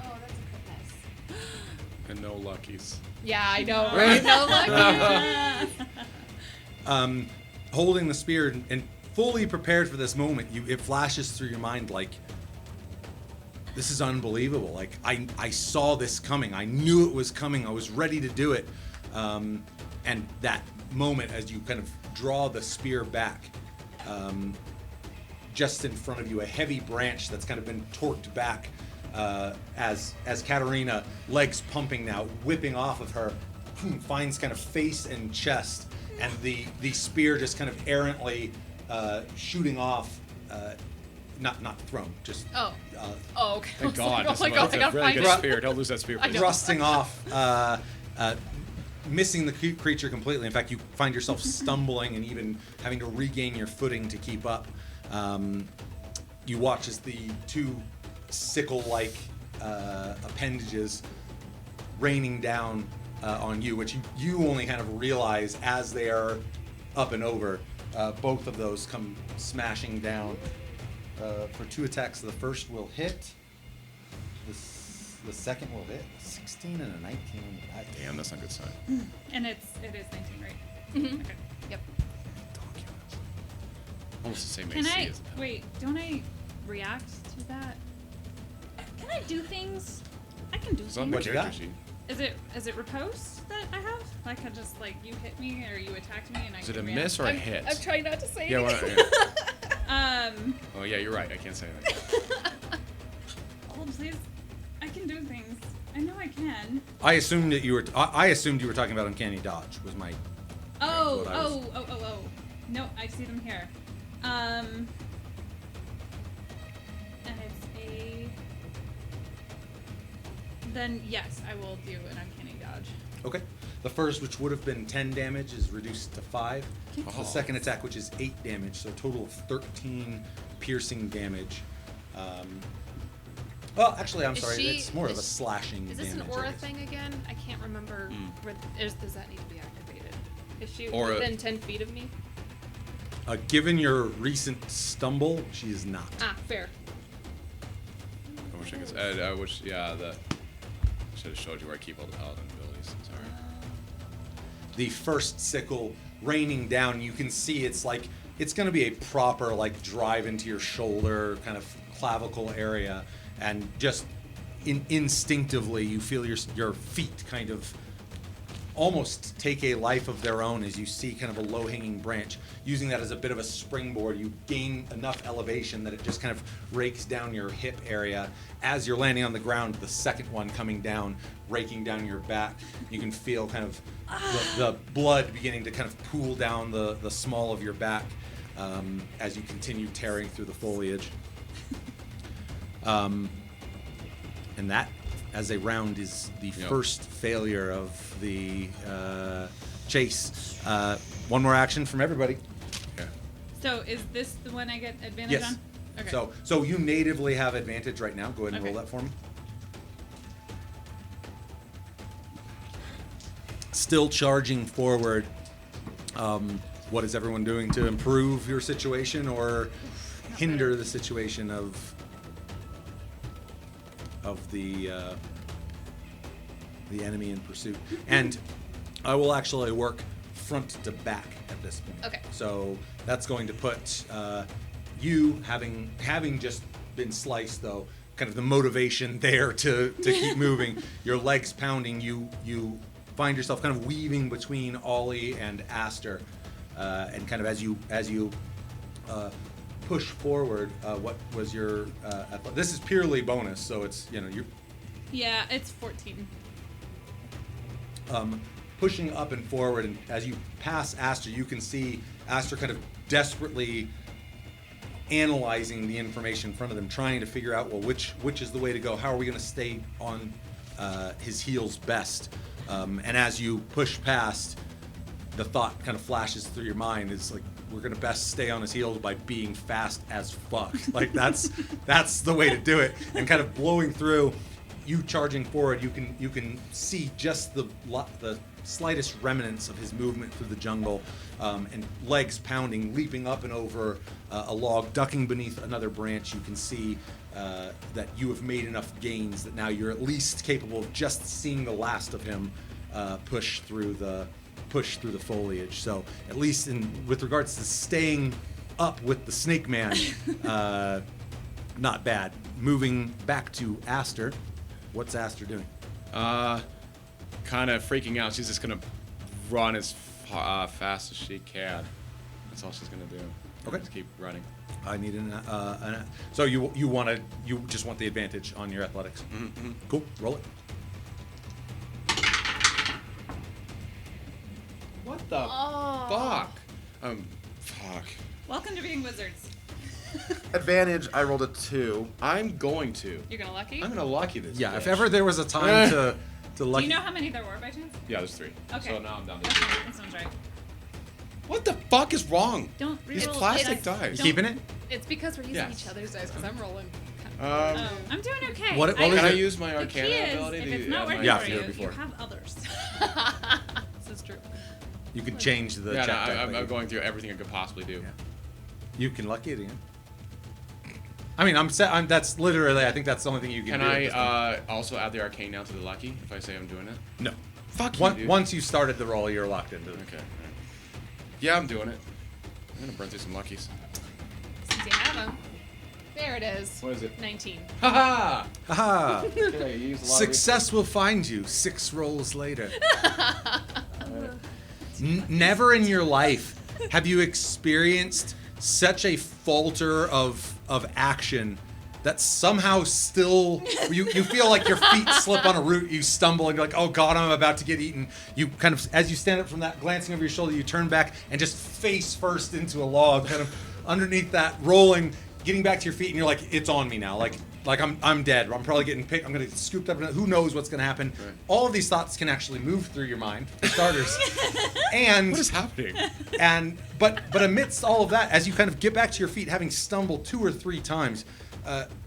[SPEAKER 4] Oh, that's a crit miss.
[SPEAKER 3] And no luckies.
[SPEAKER 4] Yeah, I know. Right? No lucky.
[SPEAKER 1] Holding the spear and fully prepared for this moment, it flashes through your mind like, this is unbelievable. Like, I saw this coming. I knew it was coming. I was ready to do it. And that moment, as you kind of draw the spear back, just in front of you, a heavy branch that's kind of been torqued back as Katarina, legs pumping now, whipping off of her, finds kind of face and chest, and the spear just kind of errantly shooting off, not thrown, just
[SPEAKER 4] okay.
[SPEAKER 3] Thank God.
[SPEAKER 4] Oh my God, I
[SPEAKER 3] That's a
[SPEAKER 4] gotta
[SPEAKER 3] really
[SPEAKER 4] find
[SPEAKER 3] good
[SPEAKER 4] it.
[SPEAKER 3] spear. Don't lose that spear.
[SPEAKER 1] thrusting off, missing the creature completely. In fact, you find yourself stumbling and even having to regain your footing to keep up. You watch as the two sickle-like appendages raining down on you, which you only kind of realize as they are up and over. Both of those come smashing down for 2 attacks. The first will hit. The second will hit. 16 and a 19 on the back.
[SPEAKER 3] Damn, that's not a good sign.
[SPEAKER 2] And it is 19, right?
[SPEAKER 4] Mm-hmm.
[SPEAKER 2] Okay.
[SPEAKER 4] Yep.
[SPEAKER 3] Almost the same
[SPEAKER 2] Can
[SPEAKER 3] AC
[SPEAKER 2] I
[SPEAKER 3] as the pal.
[SPEAKER 2] wait? Don't I react to that? Can I do things? I can do
[SPEAKER 3] It's on
[SPEAKER 2] things.
[SPEAKER 3] my
[SPEAKER 1] What you
[SPEAKER 3] character
[SPEAKER 1] got?
[SPEAKER 3] sheet.
[SPEAKER 2] Is it riposte that I have? Like I just you hit me or you attacked me and I
[SPEAKER 3] Is it
[SPEAKER 2] can
[SPEAKER 3] a
[SPEAKER 2] react?
[SPEAKER 3] miss or a hit?
[SPEAKER 4] I'm trying not to say
[SPEAKER 3] Yeah,
[SPEAKER 4] anything.
[SPEAKER 3] well, yeah. Oh, yeah, you're right. I can't say that.
[SPEAKER 2] please. I can do things. I know I can.
[SPEAKER 1] I assumed that you were. I assumed you were talking about uncanny dodge. Was my.
[SPEAKER 2] Oh,
[SPEAKER 1] what I was-
[SPEAKER 2] oh. No, I see them here. And it's a. Then yes, I will do an uncanny dodge.
[SPEAKER 1] Okay. The first, which would have been 10 damage, is reduced to 5.
[SPEAKER 3] Oh.
[SPEAKER 1] The second attack, which is 8 damage, so a total of 13 piercing damage. Well, actually, I'm
[SPEAKER 4] Is
[SPEAKER 1] sorry.
[SPEAKER 4] she-
[SPEAKER 1] It's more of a
[SPEAKER 4] is-
[SPEAKER 1] slashing
[SPEAKER 4] Is this
[SPEAKER 1] damage.
[SPEAKER 4] an
[SPEAKER 1] I
[SPEAKER 4] aura
[SPEAKER 1] guess.
[SPEAKER 4] thing again? I can't remember. Does that need to be activated? Is she
[SPEAKER 3] Aura-
[SPEAKER 4] within 10 feet of me?
[SPEAKER 1] Given your recent stumble, she is not.
[SPEAKER 4] Ah, fair.
[SPEAKER 3] I wish I could. I wish. Yeah. Should have showed you where I keep all the paladin abilities. Sorry.
[SPEAKER 1] The first sickle raining down, you can see it's like it's going to be a proper like drive into your shoulder, kind of clavicle area, and just instinctively you feel your feet kind of almost take a life of their own as you see kind of a low-hanging branch. Using that as a bit of a springboard, you gain enough elevation that it just kind of rakes down your hip area. As you're landing on the ground, the second one coming down, raking down your back, you can feel kind of the blood beginning to kind of pool down the small of your back as you continue tearing through the foliage. And that, as a round, is the first failure of the chase. One more action from everybody.
[SPEAKER 3] Okay.
[SPEAKER 2] So is this the one I get advantage
[SPEAKER 1] Yes.
[SPEAKER 2] on? Okay.
[SPEAKER 1] So you natively have advantage right now. Go ahead and roll
[SPEAKER 2] Okay.
[SPEAKER 1] that for me. Still charging forward. What is everyone doing to improve your situation or hinder the situation of the enemy in pursuit? And I will actually work front to back at this point.
[SPEAKER 4] Okay.
[SPEAKER 1] So that's going to put you having just been sliced, though, kind of the motivation there to keep moving. Your legs pounding. You find yourself kind of weaving between Ollie and Aster, and kind of as you push forward. What was your? This is purely bonus, so it's you.
[SPEAKER 2] Yeah, it's 14.
[SPEAKER 1] Pushing up and forward, and as you pass Aster, you can see Aster kind of desperately analyzing the information in front of them, trying to figure out, well, which is the way to go? How are we going to stay on his heels best? And as you push past, the thought kind of flashes through your mind is like, we're going to best stay on his heels by being fast as fuck. Like that's the way to do it. And kind of blowing through, you charging forward, you can see just the slightest remnants of his movement through the jungle, and legs pounding, leaping up and over a log, ducking beneath another branch. You can see that you have made enough gains that now you're at least capable of just seeing the last of him push through the foliage. So at least with regards to staying up with the snake man, not bad. Moving back to Aster. What's Aster doing?
[SPEAKER 3] Kind of freaking out. She's just gonna run as fast as she can. That's all she's gonna do.
[SPEAKER 1] Okay.
[SPEAKER 3] Just keep running.
[SPEAKER 1] I need so you just want the advantage on your athletics.
[SPEAKER 3] Mm-hmm.
[SPEAKER 1] Cool. Roll it.
[SPEAKER 3] What the fuck? Fuck.
[SPEAKER 2] Welcome to being wizards.
[SPEAKER 5] Advantage, I rolled a 2.
[SPEAKER 3] I'm going to.
[SPEAKER 4] You're gonna lucky?
[SPEAKER 3] I'm gonna lucky this.
[SPEAKER 1] Yeah.
[SPEAKER 3] bitch.
[SPEAKER 1] If ever there was a time to
[SPEAKER 2] Do
[SPEAKER 1] lucky.
[SPEAKER 2] you know how many there were by chance?
[SPEAKER 3] Yeah, there's 3.
[SPEAKER 2] Okay.
[SPEAKER 3] So now I'm down to
[SPEAKER 2] Okay,
[SPEAKER 3] 2.
[SPEAKER 2] that sounds right.
[SPEAKER 3] What the fuck is wrong?
[SPEAKER 2] Don't
[SPEAKER 3] These
[SPEAKER 2] reroll
[SPEAKER 3] plastic
[SPEAKER 2] dice.
[SPEAKER 3] dice.
[SPEAKER 1] You keeping it?
[SPEAKER 4] It's because we're using
[SPEAKER 3] Yes.
[SPEAKER 4] each other's dice, because I'm rolling.
[SPEAKER 2] Oh, I'm doing okay.
[SPEAKER 1] What
[SPEAKER 3] Can
[SPEAKER 1] is
[SPEAKER 3] I
[SPEAKER 1] it?
[SPEAKER 3] use my
[SPEAKER 2] The
[SPEAKER 3] Arcana
[SPEAKER 2] key is,
[SPEAKER 3] ability?
[SPEAKER 2] if
[SPEAKER 3] to
[SPEAKER 2] it's not working
[SPEAKER 1] Yeah,
[SPEAKER 2] for
[SPEAKER 1] I've
[SPEAKER 2] you,
[SPEAKER 1] heard
[SPEAKER 2] you
[SPEAKER 1] before.
[SPEAKER 2] have others.
[SPEAKER 4] This is true.
[SPEAKER 1] You can change the
[SPEAKER 3] Yeah,
[SPEAKER 1] check
[SPEAKER 3] no,
[SPEAKER 1] type,
[SPEAKER 3] I'm
[SPEAKER 1] but
[SPEAKER 3] going through everything I could possibly do.
[SPEAKER 1] Yeah. You can lucky it again. I mean, that's literally. I think that's the only thing you can
[SPEAKER 3] Can
[SPEAKER 1] do. at this point.
[SPEAKER 3] I also add the arcane now to the lucky if I say I'm doing it?
[SPEAKER 1] No.
[SPEAKER 3] Fuck you, dude.
[SPEAKER 1] Once you started the roll, you're locked into it.
[SPEAKER 3] Okay. All right. Yeah, I'm doing it. I'm gonna burn through some luckies.
[SPEAKER 4] Since you have them. There it is.
[SPEAKER 3] What is it?
[SPEAKER 4] 19.
[SPEAKER 3] Haha!
[SPEAKER 1] Haha!
[SPEAKER 3] Okay, you used a lot
[SPEAKER 1] Success will find you 6 rolls later. Never in your life have you experienced such a falter of action that somehow still you feel like your feet slip on a root, you stumble and you're like, oh god, I'm about to get eaten. You kind of, as you stand up from that, glancing over your shoulder, you turn back and just face first into a log, kind of underneath that, rolling, getting back to your feet, and you're like, it's on me now. Like I'm dead. I'm probably getting picked. I'm gonna get scooped up. Who knows what's gonna happen?
[SPEAKER 3] Right.
[SPEAKER 1] All of these thoughts can actually move through your mind, for starters. And
[SPEAKER 3] What is happening?
[SPEAKER 1] But amidst all of that, as you kind of get back to your feet, having stumbled 2 or 3 times,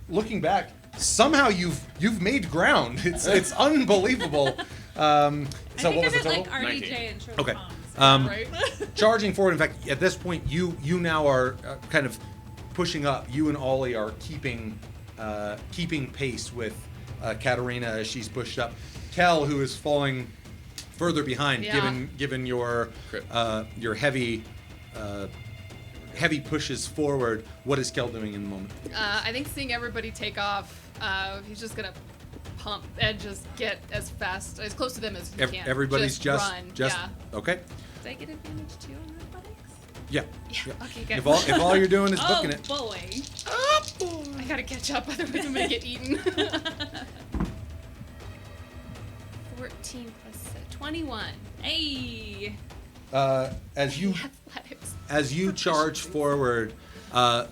[SPEAKER 1] looking back, somehow you've made ground. It's unbelievable. So
[SPEAKER 2] I think
[SPEAKER 1] what was
[SPEAKER 2] of
[SPEAKER 1] the
[SPEAKER 2] it
[SPEAKER 1] total?
[SPEAKER 2] like RDJ
[SPEAKER 3] 19.
[SPEAKER 2] and Sherlock
[SPEAKER 1] Okay.
[SPEAKER 2] Holmes.
[SPEAKER 4] Right?
[SPEAKER 1] Charging forward. In fact, at this point, you now are kind of pushing up. You and Ollie are keeping pace with Katarina as she's pushed up. Kel, who is falling further behind,
[SPEAKER 4] Yeah.
[SPEAKER 1] given your
[SPEAKER 3] Crit.
[SPEAKER 1] heavy pushes forward. What is Kel doing in the moment?
[SPEAKER 4] I think seeing everybody take off, he's just gonna pump and just get as close to them as he can.
[SPEAKER 1] Everybody's just
[SPEAKER 4] run.
[SPEAKER 1] yeah. Okay.
[SPEAKER 4] Did I get advantage too on athletics?
[SPEAKER 1] Yeah.
[SPEAKER 4] Yeah. Okay, good.
[SPEAKER 1] If all you're doing is
[SPEAKER 2] Oh
[SPEAKER 1] booking it.
[SPEAKER 2] boy.
[SPEAKER 4] I gotta catch up, otherwise I'm gonna get eaten. 14 plus 21.
[SPEAKER 2] Hey.
[SPEAKER 1] As you
[SPEAKER 4] Athletics.
[SPEAKER 1] as you charge forward,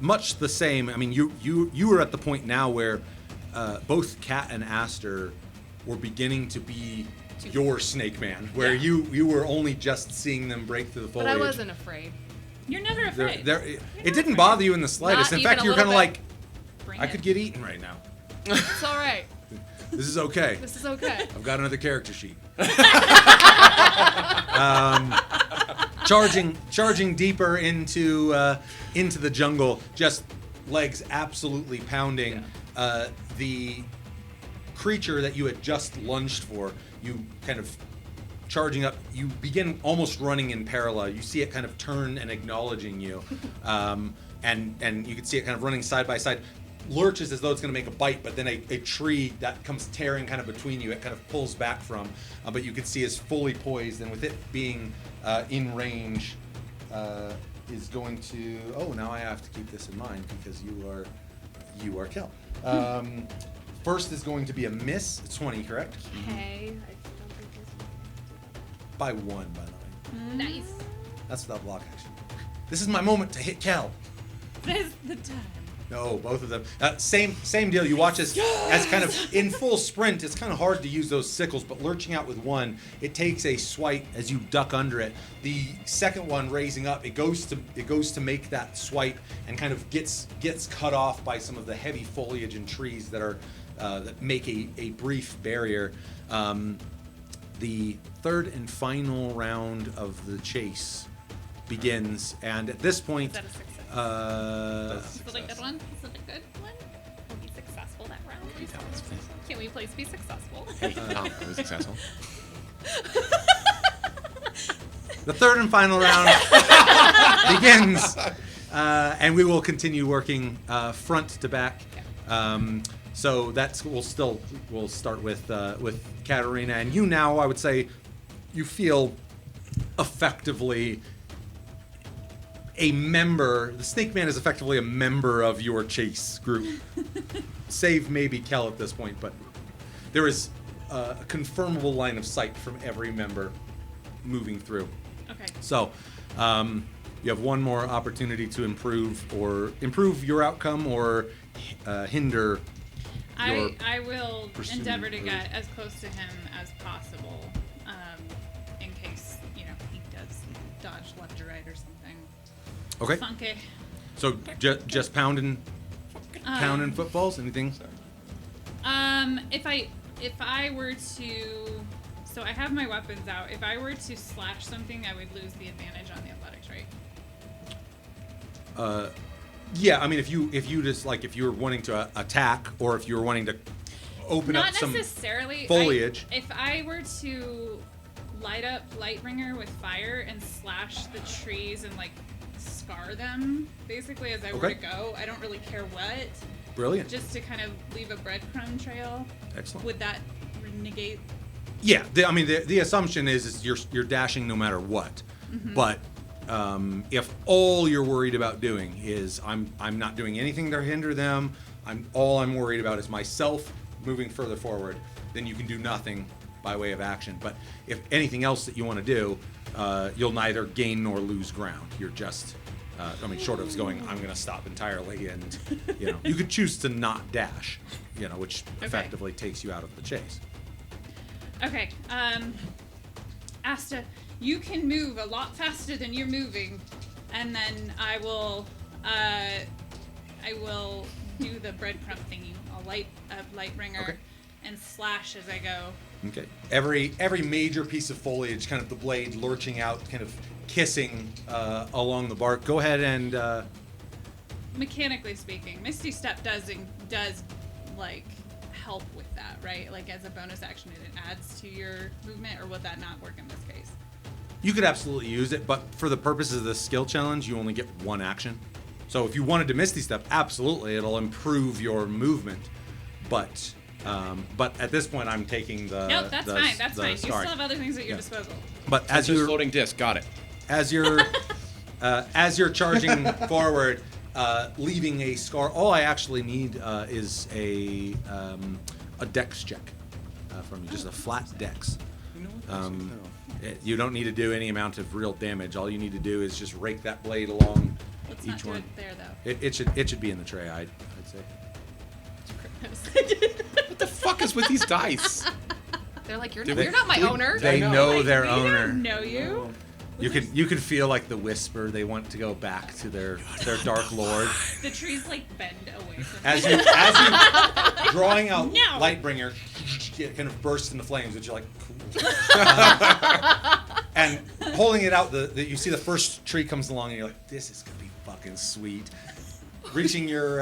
[SPEAKER 1] much the same. I mean, you were at the point now where both Kat and Aster were beginning to be your snake man, where
[SPEAKER 4] Yeah.
[SPEAKER 1] you were only just seeing them break through the
[SPEAKER 4] But
[SPEAKER 1] foliage.
[SPEAKER 4] I wasn't afraid.
[SPEAKER 2] You're never afraid.
[SPEAKER 1] It didn't bother you in the slightest.
[SPEAKER 4] Not
[SPEAKER 1] In fact,
[SPEAKER 4] even a
[SPEAKER 1] you were kind of
[SPEAKER 4] little
[SPEAKER 1] like,
[SPEAKER 2] Bring
[SPEAKER 1] I
[SPEAKER 2] it.
[SPEAKER 1] could get eaten right now.
[SPEAKER 4] It's all right.
[SPEAKER 1] This is okay.
[SPEAKER 4] This is okay.
[SPEAKER 1] I've got another character sheet. Charging deeper into the jungle, just legs absolutely pounding. The creature that you had just lunged for, you kind of charging up. You begin almost running in parallel. You see it kind of turn and acknowledging you, and you can see it kind of running side by side. Lurches as though it's going to make a bite, but then a tree that comes tearing kind of between you, it kind of pulls back from. But you can see is fully poised, and with it being in range, is going to. Oh, now I have to keep this in mind because you are Kel. First is going to be a miss. It's 20, correct?
[SPEAKER 4] Okay. I don't think this
[SPEAKER 1] By 1, by the way.
[SPEAKER 4] Nice.
[SPEAKER 1] That's without block action. This is my moment to hit Kel.
[SPEAKER 2] This is the time.
[SPEAKER 1] No, both of them. Same deal. You watch as kind of in full sprint. It's kind of hard to use those sickles, but lurching out with one, it takes a swipe as you duck under it. The second one raising up, it goes to make that swipe and kind of gets cut off by some of the heavy foliage and trees that are that make a brief barrier. The third and final round of the chase begins, and at this point.
[SPEAKER 2] Is that a success?
[SPEAKER 4] Is it a good one? Is it a good one? We'll be successful that round. Can we please be successful?
[SPEAKER 3] Hey, Tom, I was successful.
[SPEAKER 1] The third and final round begins, and we will continue working front to back. So we'll start with Katarina, and you now. I would say you feel effectively a member. The Snake Man is effectively a member of your chase group, save maybe Kel at this point, but there is a confirmable line of sight from every member moving through.
[SPEAKER 2] Okay.
[SPEAKER 1] So, you have one more opportunity to improve your outcome or hinder your.
[SPEAKER 2] I will
[SPEAKER 1] pursuit
[SPEAKER 2] endeavor to
[SPEAKER 1] or-
[SPEAKER 2] get as close to him as possible, in case he does dodge left or right or something.
[SPEAKER 1] Okay.
[SPEAKER 2] Funky.
[SPEAKER 1] So just pounding footballs. Anything?
[SPEAKER 2] If I were to, so I have my weapons out. If I were to slash something, I would lose the advantage on the athletics, right?
[SPEAKER 1] Yeah. I mean, if you just like if you were wanting to attack or if you were wanting to open
[SPEAKER 2] Not
[SPEAKER 1] up some
[SPEAKER 2] necessarily
[SPEAKER 1] foliage.
[SPEAKER 2] If I were to light up Lightbringer with fire and slash the trees and like scar them, basically as I were
[SPEAKER 1] Okay.
[SPEAKER 2] to go, I don't really care what.
[SPEAKER 1] Brilliant.
[SPEAKER 2] Just to kind of leave a breadcrumb trail.
[SPEAKER 1] Excellent.
[SPEAKER 2] Would that negate?
[SPEAKER 1] Yeah, the assumption is you're dashing no matter what, but if all you're worried about doing is I'm not doing anything to hinder them, All I'm worried about is myself moving further forward. Then you can do nothing by way of action. But if anything else that you want to do, you'll neither gain nor lose ground. You're just, short of going, I'm going to stop entirely, and you could choose to not dash, which effectively takes you out of the chase.
[SPEAKER 2] Okay. Asta, you can move a lot faster than you're moving, and then I will do the breadcrumb thingy. I'll light a light ringer and slash as I go.
[SPEAKER 1] Okay. Every major piece of foliage, kind of the blade lurching out, kind of kissing along the bark. Go ahead and.
[SPEAKER 2] Mechanically speaking, Misty Step does like help with that, right? Like as a bonus action, it adds to your movement, or would that not work in this case?
[SPEAKER 1] You could absolutely use it, but for the purposes of the skill challenge, you only get one action. So if you wanted to Misty Step, absolutely, it'll improve your movement. But at this point, I'm taking the.
[SPEAKER 2] Nope, that's fine. That's fine. You still
[SPEAKER 1] scarring.
[SPEAKER 2] have other things at your disposal.
[SPEAKER 1] But as
[SPEAKER 3] Just
[SPEAKER 1] you're
[SPEAKER 3] floating disc, got it.
[SPEAKER 1] as you're charging forward, leaving a scar. All I actually need is a dex check from you, just a flat dex. You don't need to do any amount of real damage. All you need to do is just rake that blade along
[SPEAKER 2] Let's
[SPEAKER 1] each
[SPEAKER 2] not do
[SPEAKER 1] one.
[SPEAKER 2] it there, though.
[SPEAKER 1] It should be in the tray. I'd say.
[SPEAKER 3] What the fuck is with these dice?
[SPEAKER 4] They're like, you're
[SPEAKER 1] They-
[SPEAKER 4] not my owner.
[SPEAKER 1] They know their
[SPEAKER 2] We
[SPEAKER 1] owner.
[SPEAKER 2] don't know you.
[SPEAKER 1] You can feel like the whisper. They want to go back to their dark lord.
[SPEAKER 2] The trees like bend away from
[SPEAKER 1] As
[SPEAKER 2] you.
[SPEAKER 1] you drawing out
[SPEAKER 2] No.
[SPEAKER 1] Lightbringer, it kind of bursts into flames, which you're like, cool. And holding it out, you see the first tree comes along, and you're like, this is gonna be fucking sweet. Reaching your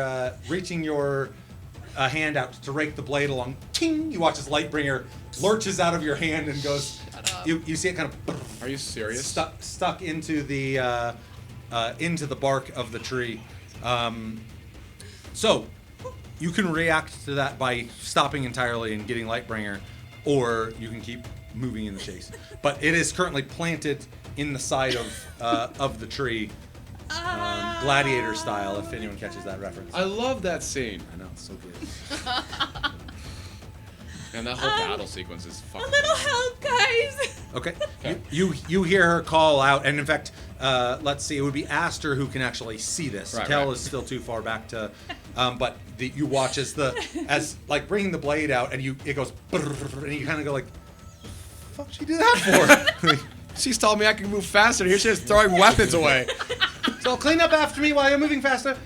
[SPEAKER 1] hand out to rake the blade along, ting! You watch as Lightbringer lurches out of your hand and goes. You see it kind of.
[SPEAKER 3] Are you serious?
[SPEAKER 1] Stuck into the bark of the tree. So you can react to that by stopping entirely and getting Lightbringer, or you can keep moving in the chase. But it is currently planted in the side of the tree, gladiator style. If anyone catches that reference,
[SPEAKER 3] I love that scene.
[SPEAKER 1] I know, it's so good.
[SPEAKER 3] And that whole battle sequence is
[SPEAKER 2] A
[SPEAKER 3] fucking.
[SPEAKER 2] little help, guys.
[SPEAKER 1] Okay. You hear her call out, and in fact, let's see, it would be Aster who can actually see this.
[SPEAKER 3] Right,
[SPEAKER 1] Kel
[SPEAKER 3] right.
[SPEAKER 1] is still too far back to, but you watch as like bringing the blade out, and it goes, and you kind of go like, the fuck she do that for?
[SPEAKER 3] She's told me I can move faster. Here she is throwing weapons away.
[SPEAKER 1] So clean up after me while you're moving faster.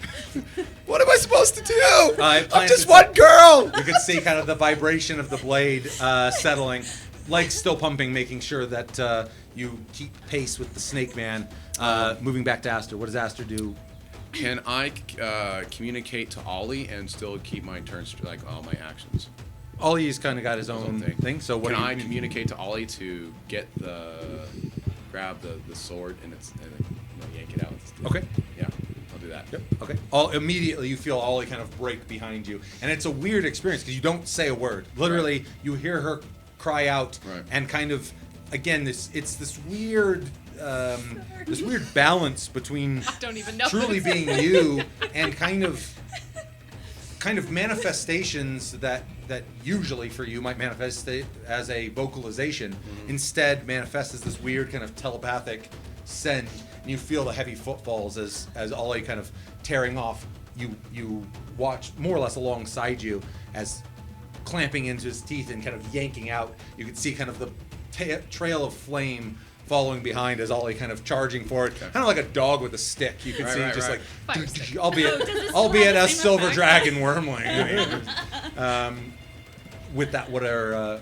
[SPEAKER 3] What am I supposed to do?
[SPEAKER 1] it
[SPEAKER 3] I'm
[SPEAKER 1] plants
[SPEAKER 3] just
[SPEAKER 1] itself.
[SPEAKER 3] one girl.
[SPEAKER 1] You can see kind of the vibration of the blade settling, legs still pumping, making sure that you keep pace with the Snake Man. Moving back to Aster, what does Aster do?
[SPEAKER 3] Can I communicate to Ollie and still keep my turns, like all my actions?
[SPEAKER 1] Ollie's kind of got his own thing. So what
[SPEAKER 3] Can
[SPEAKER 1] do you
[SPEAKER 3] I communicate to Ollie to grab the sword and yank it out?
[SPEAKER 1] Okay.
[SPEAKER 3] Yeah, I'll do that.
[SPEAKER 1] Yep. Okay. Immediately you feel Ollie kind of break behind you, and it's a weird experience because you don't say a word. Literally, you hear her cry out, and kind of, again, it's this weird balance between
[SPEAKER 4] I don't even know.
[SPEAKER 1] truly being you and kind of manifestations that usually for you might manifest as a vocalization, instead manifest as this weird kind of telepathic send. And you feel the heavy footfalls as Ollie kind of tearing off. You watch more or less alongside you as clamping into his teeth and kind of yanking out. You can see kind of the trail of flame following behind as Ollie kind of charging forward, kind of like a dog with a stick. You can see just
[SPEAKER 3] right.
[SPEAKER 1] like,
[SPEAKER 4] Fire stick.
[SPEAKER 1] albeit
[SPEAKER 2] have
[SPEAKER 1] a
[SPEAKER 2] the same
[SPEAKER 1] silver
[SPEAKER 2] effect?
[SPEAKER 1] dragon wormling. With that, what are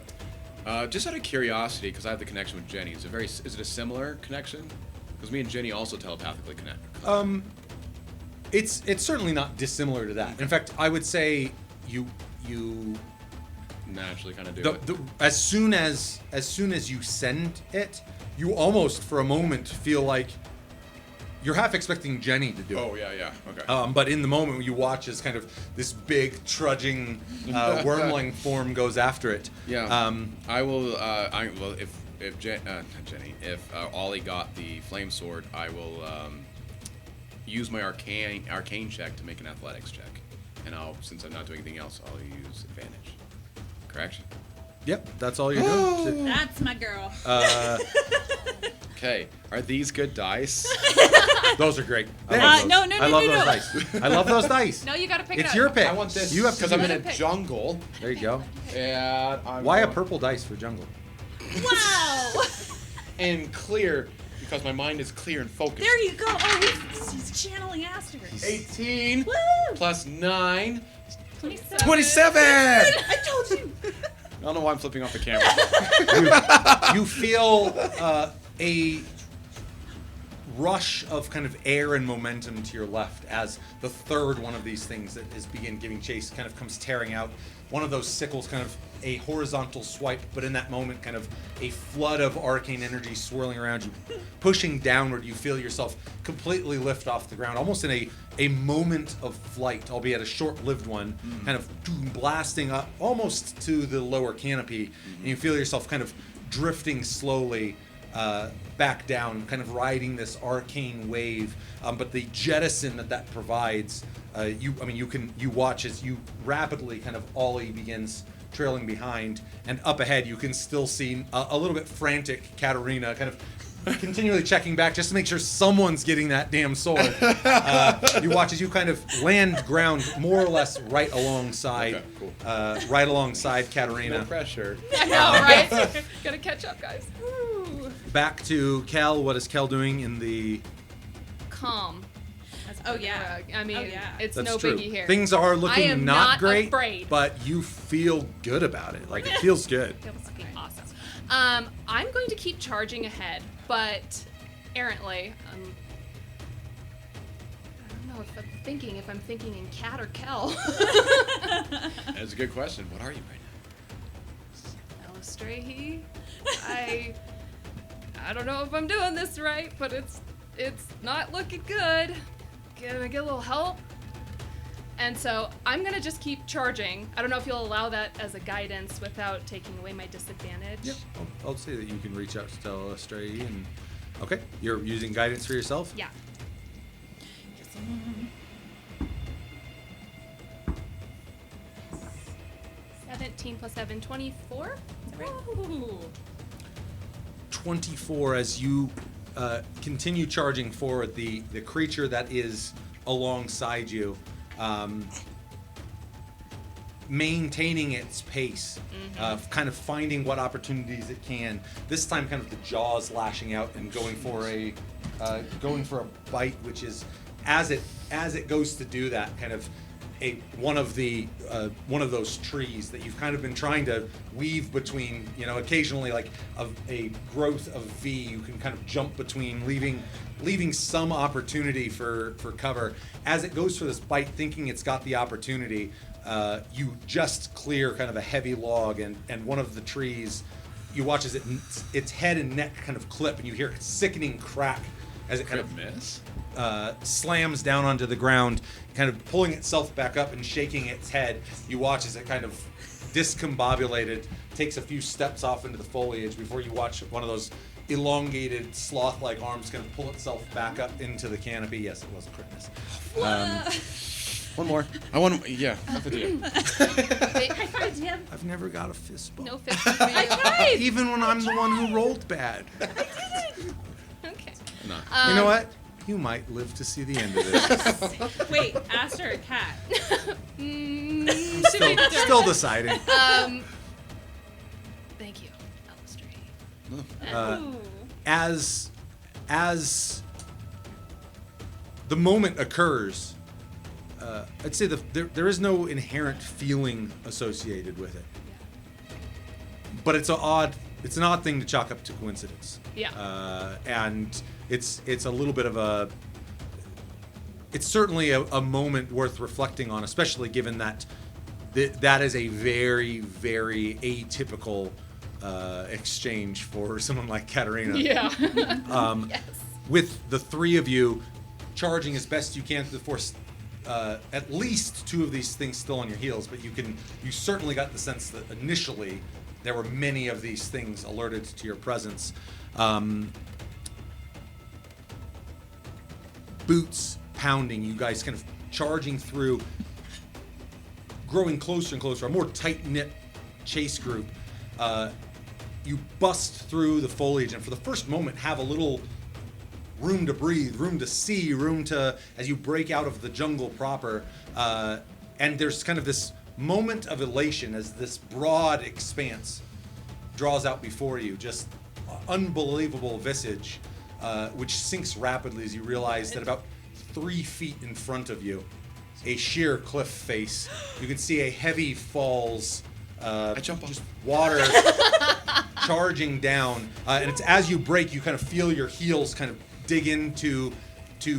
[SPEAKER 3] Just out of curiosity, because I have the connection with Jenny, is it a similar connection? Because me and Jenny also telepathically connect.
[SPEAKER 1] it's certainly not dissimilar to that. In fact, I would say you
[SPEAKER 3] Naturally kind of do it.
[SPEAKER 1] as soon as you send it, you almost for a moment feel like you're half expecting Jenny to do it.
[SPEAKER 3] Oh, yeah, okay.
[SPEAKER 1] But in the moment you watch as kind of this big trudging wormling form goes after it.
[SPEAKER 3] Yeah. I will. If Ollie got the flame sword, I will use my arcane check to make an athletics check. and since I'm not doing anything else, I'll use advantage. Correct?
[SPEAKER 1] Yep, that's all you're doing.
[SPEAKER 2] That's my girl.
[SPEAKER 3] Okay. Are these good dice?
[SPEAKER 1] Those are great.
[SPEAKER 2] No, no,
[SPEAKER 1] I
[SPEAKER 2] no,
[SPEAKER 1] love
[SPEAKER 2] no,
[SPEAKER 1] those
[SPEAKER 2] no.
[SPEAKER 1] dice. I love those dice.
[SPEAKER 4] No, you gotta pick it
[SPEAKER 1] It's
[SPEAKER 4] up.
[SPEAKER 1] your pick.
[SPEAKER 3] I want this
[SPEAKER 1] You have to
[SPEAKER 3] because I'm in
[SPEAKER 1] do
[SPEAKER 3] a
[SPEAKER 1] it.
[SPEAKER 4] pick.
[SPEAKER 3] jungle.
[SPEAKER 1] There you go.
[SPEAKER 3] And I'm
[SPEAKER 1] Why a purple dice for jungle?
[SPEAKER 2] Wow.
[SPEAKER 3] and clear because my mind is clear and focused.
[SPEAKER 2] There you go. Oh, he's channeling Aster.
[SPEAKER 3] 18
[SPEAKER 2] Woo!
[SPEAKER 3] plus 9.
[SPEAKER 2] 27.
[SPEAKER 3] 27!
[SPEAKER 2] I told you.
[SPEAKER 3] I don't know why I'm flipping off the camera.
[SPEAKER 1] You feel a rush of kind of air and momentum to your left as the third one of these things that is begin giving chase kind of comes tearing out. One of those sickles, kind of a horizontal swipe, but in that moment, kind of a flood of arcane energy swirling around you, pushing downward. You feel yourself completely lift off the ground, almost in a moment of flight, albeit a short-lived one, kind of blasting up almost to the lower canopy, and you feel yourself kind of drifting slowly back down, kind of riding this arcane wave. But the jettison that provides, you watch as you rapidly kind of Ollie begins trailing behind, and up ahead you can still see a little bit frantic Katarina kind of continually checking back just to make sure someone's getting that damn sword. You watch as you kind of land ground more or less right alongside,
[SPEAKER 3] Okay, cool.
[SPEAKER 1] right alongside Katarina.
[SPEAKER 3] No pressure.
[SPEAKER 4] I know, right? Gotta catch up, guys. Woo.
[SPEAKER 1] Back to Kel. What is Kel doing in the?
[SPEAKER 4] Calm.
[SPEAKER 2] Oh, yeah.
[SPEAKER 4] I mean,
[SPEAKER 2] Oh, yeah.
[SPEAKER 4] it's
[SPEAKER 1] That's
[SPEAKER 4] no
[SPEAKER 1] true.
[SPEAKER 4] biggie here.
[SPEAKER 1] Things are
[SPEAKER 4] I
[SPEAKER 1] looking
[SPEAKER 4] am
[SPEAKER 1] not
[SPEAKER 4] not
[SPEAKER 1] great,
[SPEAKER 4] afraid.
[SPEAKER 1] but you feel good about it. Like it feels good.
[SPEAKER 4] That was fucking awesome. I'm going to keep charging ahead, but errantly. I don't know if I'm thinking in cat or Kel.
[SPEAKER 3] That's a good question. What are you right now?
[SPEAKER 4] Elistray, I don't know if I'm doing this right, but it's not looking good. Can I get a little help? And so I'm gonna just keep charging. I don't know if you'll allow that as a guidance without taking away my disadvantage.
[SPEAKER 1] Yep. I'll say that you can reach out to Telestray and. Okay, you're using guidance for yourself.
[SPEAKER 4] Yeah. 17 plus 7, 24.
[SPEAKER 2] Ooh.
[SPEAKER 1] 24 as you continue charging forward. The creature that is alongside you, maintaining its pace, kind of finding what opportunities it can. This time, kind of the jaws lashing out and going for a bite, which is as it goes to do that, kind of one of those trees that you've kind of been trying to weave between. Occasionally like a growth of V, you can kind of jump between, leaving some opportunity for cover. As it goes for this bite, thinking it's got the opportunity, you just clear kind of a heavy log, and one of the trees, you watch as its head and neck kind of clip, and you hear a sickening crack as it kind of
[SPEAKER 3] miss.
[SPEAKER 1] slams down onto the ground, kind of pulling itself back up and shaking its head. You watch as it kind of discombobulated, takes a few steps off into the foliage before you watch one of those elongated sloth-like arms kind of pull itself back up into the canopy. Yes, it was a crit miss. One more.
[SPEAKER 3] I want to. Yeah. Fuck the DM.
[SPEAKER 2] High five, Tim.
[SPEAKER 1] I've never got a fist bump.
[SPEAKER 4] No fist for you.
[SPEAKER 2] I tried.
[SPEAKER 1] Even when I'm the one who rolled bad.
[SPEAKER 4] Okay.
[SPEAKER 3] No.
[SPEAKER 1] You know what? You might live to see the end of this.
[SPEAKER 2] Wait, Aster or cat?
[SPEAKER 1] Still deciding.
[SPEAKER 4] Thank you, Elistray.
[SPEAKER 2] Ooh.
[SPEAKER 1] As the moment occurs, I'd say there is no inherent feeling associated with it, but it's an odd thing to chalk up to coincidence.
[SPEAKER 4] Yeah.
[SPEAKER 1] And it's a little bit of it's certainly a moment worth reflecting on, especially given that that is a very, very atypical exchange for someone like Katarina.
[SPEAKER 4] Yeah.
[SPEAKER 2] Yes.
[SPEAKER 1] With the three of you charging as best you can to force at least two of these things still on your heels, but you certainly got the sense that initially there were many of these things alerted to your presence. Boots pounding, you guys kind of charging through. growing closer and closer, a more tight-knit chase group. You bust through the foliage, and for the first moment have a little room to breathe, room to see, room to, as you break out of the jungle proper. And there's kind of this moment of elation as this broad expanse draws out before you, just unbelievable visage, which sinks rapidly as you realize that about 3 feet in front of you, a sheer cliff face, you can see a heavy falls,
[SPEAKER 3] I jump off.
[SPEAKER 1] just water charging down, and it's as you break, you kind of feel your heels kind of dig into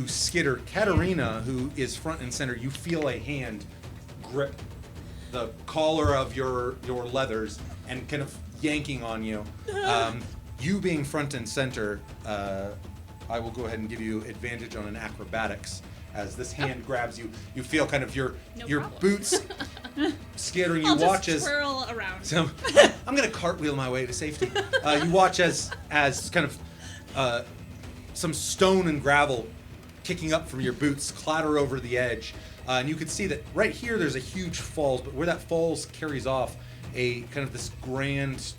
[SPEAKER 1] skitter. Katerina, who is front and center, you feel a hand grip the collar of your leathers and kind of yanking on you. You being front and center, I will go ahead and give you advantage on an acrobatics. As this hand grabs you, you feel kind of your
[SPEAKER 2] problem.
[SPEAKER 1] boots skittering. You
[SPEAKER 2] I'll
[SPEAKER 1] watch
[SPEAKER 2] just
[SPEAKER 1] as
[SPEAKER 2] twirl around.
[SPEAKER 1] so I'm gonna cartwheel my way to safety. You watch as kind of some stone and gravel kicking up from your boots clatter over the edge, and you can see that right here there's a huge falls, but where that falls carries off a kind of this grand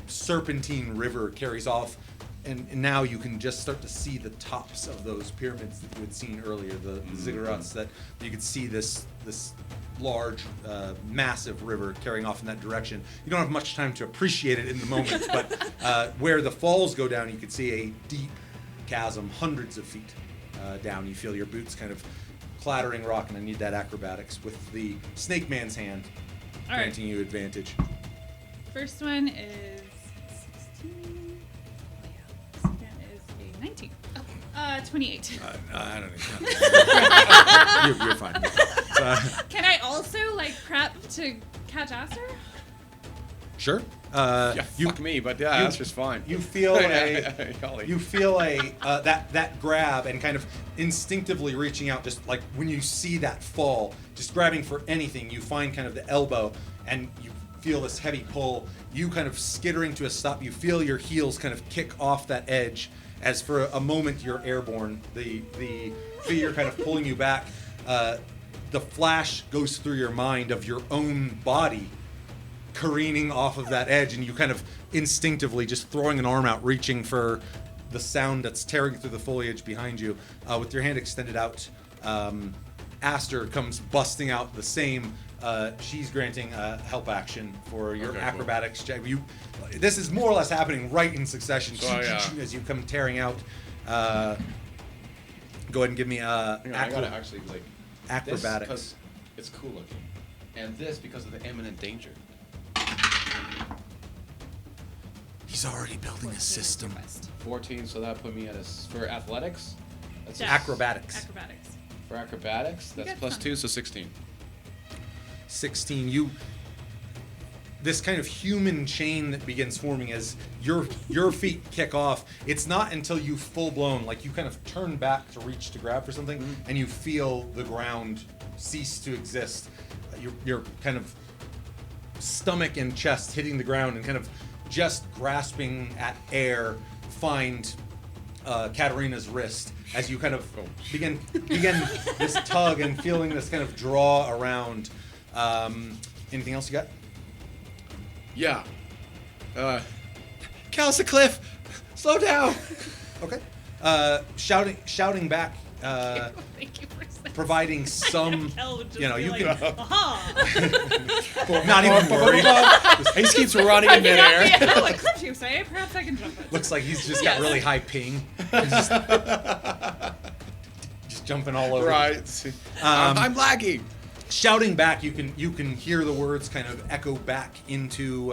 [SPEAKER 1] serpentine river carries off. And now you can just start to see the tops of those pyramids that you had seen earlier, the ziggurats, that you could see this large, massive river carrying off in that direction. You don't have much time to appreciate it in the moment, but where the falls go down, you can see a deep chasm, hundreds of feet down. You feel your boots kind of clattering rock, and I need that acrobatics with the Snake Man's hand,
[SPEAKER 2] All right.
[SPEAKER 1] granting you advantage.
[SPEAKER 2] First one is 16. Second is a 19. 28.
[SPEAKER 1] I don't know. You're fine.
[SPEAKER 2] Can I also prep to catch Aster?
[SPEAKER 1] Sure.
[SPEAKER 3] Yeah, fuck me, but yeah, that's just fine.
[SPEAKER 1] You feel
[SPEAKER 3] Golly.
[SPEAKER 1] you feel that grab and kind of instinctively reaching out, just like when you see that fall, just grabbing for anything. You find kind of the elbow, and you feel this heavy pull. You kind of skittering to a stop. You feel your heels kind of kick off that edge. As for a moment you're airborne, the fear kind of pulling you back. The flash goes through your mind of your own body careening off of that edge, and you kind of instinctively just throwing an arm out, reaching for the sound that's tearing through the foliage behind you. With your hand extended out, Aster comes busting out the same. She's granting help action for your acrobatics check. This is more or less happening right in succession as you come tearing out. Go ahead and give me
[SPEAKER 3] I gotta actually
[SPEAKER 1] acrobatics.
[SPEAKER 3] This, 'cause it's cool looking, and this because of the imminent danger.
[SPEAKER 1] He's already building a system.
[SPEAKER 3] 14, so that put me at for athletics. That's
[SPEAKER 2] Yeah.
[SPEAKER 1] Acrobatics.
[SPEAKER 2] Acrobatics.
[SPEAKER 3] For acrobatics, that's
[SPEAKER 2] got
[SPEAKER 3] plus
[SPEAKER 2] some.
[SPEAKER 3] 2, so 16.
[SPEAKER 1] 16. This kind of human chain that begins forming as your feet kick off. It's not until you full blown, like you kind of turn back to reach to grab for something, and you feel the ground cease to exist. Your kind of stomach and chest hitting the ground, and kind of just grasping at air, find Katerina's wrist as you kind of begin this tug and feeling this kind of draw around. Anything else you got?
[SPEAKER 3] Yeah. Cal, it's a cliff. Slow down.
[SPEAKER 1] Okay. Shouting back,
[SPEAKER 2] Thank you for saying.
[SPEAKER 1] providing some,
[SPEAKER 2] Kel would just
[SPEAKER 1] you know,
[SPEAKER 2] be
[SPEAKER 1] you
[SPEAKER 2] like,
[SPEAKER 1] can
[SPEAKER 2] aha.
[SPEAKER 1] not even worry.
[SPEAKER 3] He just keeps running in midair.
[SPEAKER 2] Yeah, like cliff you say, perhaps I can jump it.
[SPEAKER 1] Looks like he's just got really high ping. He's just jumping all over.
[SPEAKER 3] Right. I'm lagging.
[SPEAKER 1] Shouting back, you can hear the words kind of echo back into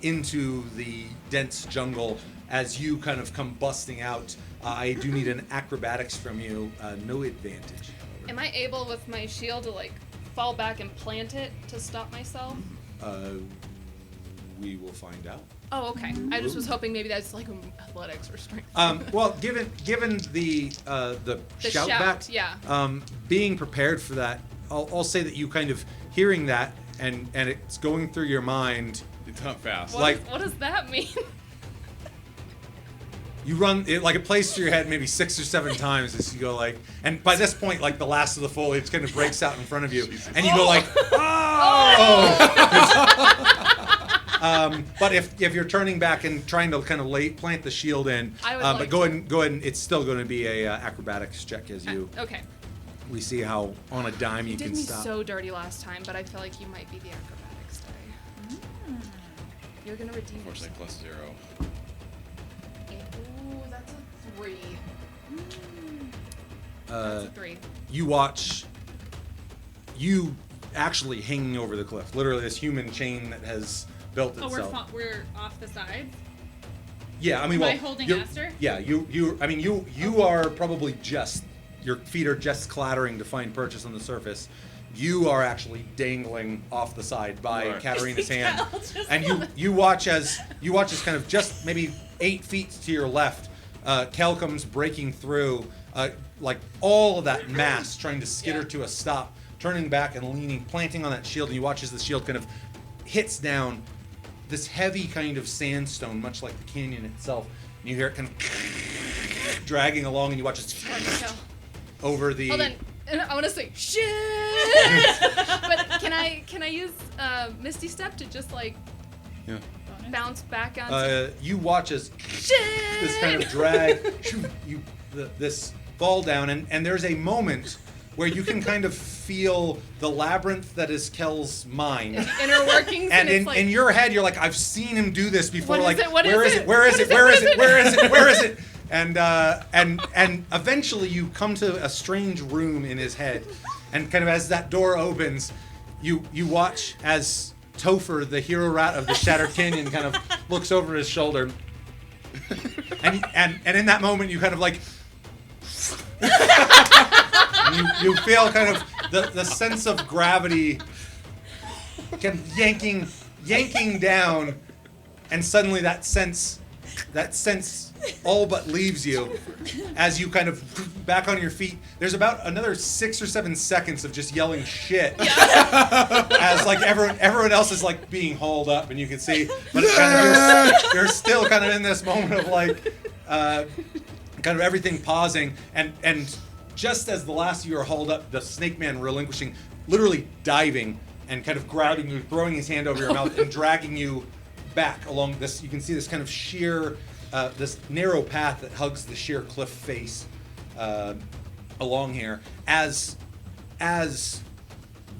[SPEAKER 1] the dense jungle as you kind of come busting out. I do need an acrobatics from you. No advantage.
[SPEAKER 4] Am I able with my shield to fall back and plant it to stop myself?
[SPEAKER 1] We will find out.
[SPEAKER 4] Oh, okay. I just was hoping maybe that's athletics or strength.
[SPEAKER 1] Well, given the shout back,
[SPEAKER 4] yeah.
[SPEAKER 1] Being prepared for that, I'll say that you kind of hearing that and it's going through your mind.
[SPEAKER 3] It's not fast.
[SPEAKER 4] What does that mean?
[SPEAKER 1] You run it like it plays through your head maybe 6 or 7 times as you go like, and by this point like the last of the foliage kind of breaks out in front of you, and you go like, oh. But if you're turning back and trying to kind of plant the shield in,
[SPEAKER 4] I would
[SPEAKER 1] but
[SPEAKER 4] like
[SPEAKER 1] go
[SPEAKER 4] to.
[SPEAKER 1] ahead. Go ahead. It's still going to be a acrobatics check as you.
[SPEAKER 4] Okay.
[SPEAKER 1] We see how on a dime you
[SPEAKER 4] You did
[SPEAKER 1] can
[SPEAKER 4] me
[SPEAKER 1] stop.
[SPEAKER 4] so dirty last time, but I feel like you might be the acrobatics guy. You're gonna redeem
[SPEAKER 3] Unfortunately,
[SPEAKER 4] yourself.
[SPEAKER 3] +0.
[SPEAKER 4] Ooh, that's a 3.
[SPEAKER 1] Uh,
[SPEAKER 4] That's a 3.
[SPEAKER 1] you watch you actually hanging over the cliff, literally this human chain that has built
[SPEAKER 2] Oh,
[SPEAKER 1] itself.
[SPEAKER 2] we're off the side.
[SPEAKER 1] Yeah, I mean,
[SPEAKER 2] Am
[SPEAKER 1] well,
[SPEAKER 2] I holding
[SPEAKER 1] you're-
[SPEAKER 2] Aster?
[SPEAKER 1] Yeah, I mean, you are probably just your feet are just clattering to find purchase on the surface. You are actually dangling off the side by
[SPEAKER 3] Right.
[SPEAKER 1] Katarina's hand,
[SPEAKER 2] Cal just
[SPEAKER 1] and you watch as kind of just maybe 8 feet to your left, Kel comes breaking through, like all of that mass trying to skitter
[SPEAKER 4] Yeah.
[SPEAKER 1] to a stop, turning back and leaning, planting on that shield, and you watch as the shield kind of hits down this heavy kind of sandstone, much like the canyon itself. And you hear it kind of dragging along, and you watch it over the.
[SPEAKER 4] Hold on. I want to say shit. But can I use Misty Step to just like
[SPEAKER 3] Yeah.
[SPEAKER 4] bounce back onto
[SPEAKER 1] You watch as
[SPEAKER 4] shit?
[SPEAKER 1] this kind of drag, this fall down, and there's a moment where you can kind of feel the labyrinth that is Kel's mind.
[SPEAKER 4] Inner workings,
[SPEAKER 1] And
[SPEAKER 4] it's
[SPEAKER 1] in,
[SPEAKER 4] like,
[SPEAKER 1] in your head, you're like, I've seen him do this before.
[SPEAKER 4] What is
[SPEAKER 1] Like,
[SPEAKER 4] it? What
[SPEAKER 1] where
[SPEAKER 4] is
[SPEAKER 1] is
[SPEAKER 4] it?
[SPEAKER 1] it? Where is
[SPEAKER 4] What
[SPEAKER 1] it?
[SPEAKER 4] is it?
[SPEAKER 1] Where
[SPEAKER 4] What
[SPEAKER 1] is
[SPEAKER 4] is
[SPEAKER 1] it?
[SPEAKER 4] it?
[SPEAKER 1] Where is it? Where is it? And eventually you come to a strange room in his head, and kind of as that door opens, you watch as Topher, the hero rat of the Shattered Canyon, kind of looks over his shoulder, and in that moment you kind of like. You feel kind of the sense of gravity kind of yanking down, and suddenly that sense all but leaves you as you kind of back on your feet. There's about another 6 or 7 seconds of just yelling shit as like everyone else is like being hauled up, and you can see, but it's kind of you're still kind of in this moment of like kind of everything pausing, and just as the last of you are hauled up, the snake man relinquishing, literally diving and kind of grabbing you, throwing his hand over your mouth and dragging you back along this. You can see this kind of sheer, this narrow path that hugs the sheer cliff face along here. As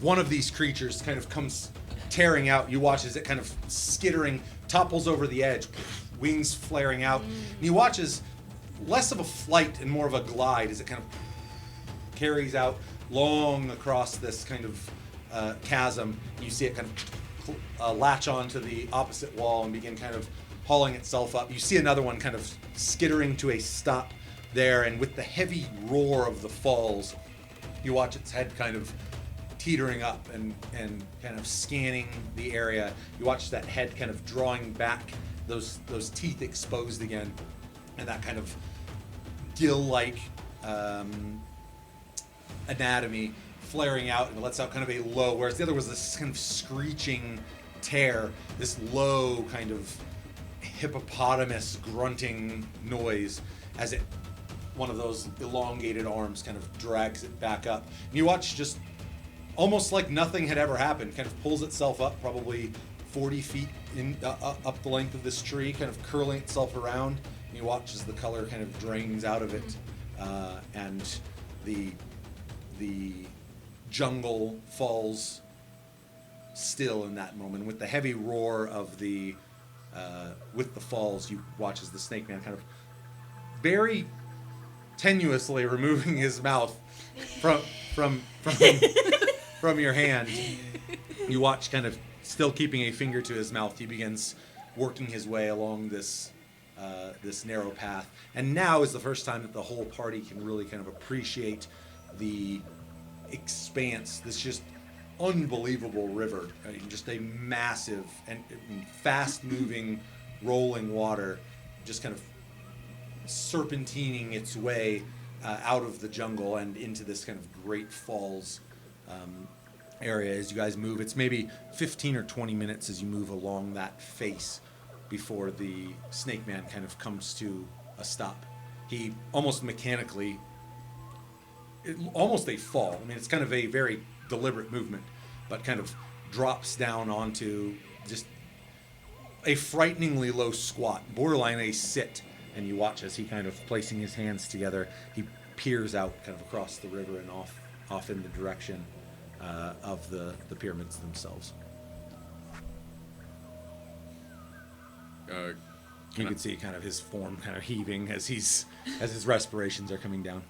[SPEAKER 1] one of these creatures kind of comes tearing out, you watch as it kind of skittering, topples over the edge, wings flaring out. And you watch as less of a flight and more of a glide as it kind of carries out long across this kind of chasm. You see it kind of latch onto the opposite wall and begin kind of hauling itself up. You see another one kind of skittering to a stop there, and with the heavy roar of the falls, you watch its head kind of teetering up and kind of scanning the area. You watch that head kind of drawing back, those teeth exposed again, and that kind of gill-like anatomy flaring out, and it lets out kind of a low, whereas the other was this kind of screeching tear, this low kind of hippopotamus grunting noise as it, one of those elongated arms kind of drags it back up. And you watch just almost like nothing had ever happened, kind of pulls itself up probably 40 feet in up the length of this tree, kind of curling itself around. And you watch as the color kind of drains out of it, and the jungle falls still in that moment. With the heavy roar of the with the falls, you watch as the snake man kind of very tenuously removing his mouth from your hand. You watch, kind of still keeping a finger to his mouth, he begins working his way along this narrow path. And now is the first time that the whole party can really kind of appreciate the expanse, this just unbelievable river. I mean, just a massive and fast-moving, rolling water, just kind of serpentining its way out of the jungle and into this kind of great falls area as you guys move. It's maybe 15 or 20 minutes as you move along that face before the snake man kind of comes to a stop. He almost mechanically, almost a fall. I mean, it's kind of a very deliberate movement, but kind of drops down onto just a frighteningly low squat, borderline a sit. And you watch as he kind of placing his hands together, he peers out kind of across the river and off in the direction of the pyramids themselves. You can see kind of his form kind of heaving as his respirations are coming down.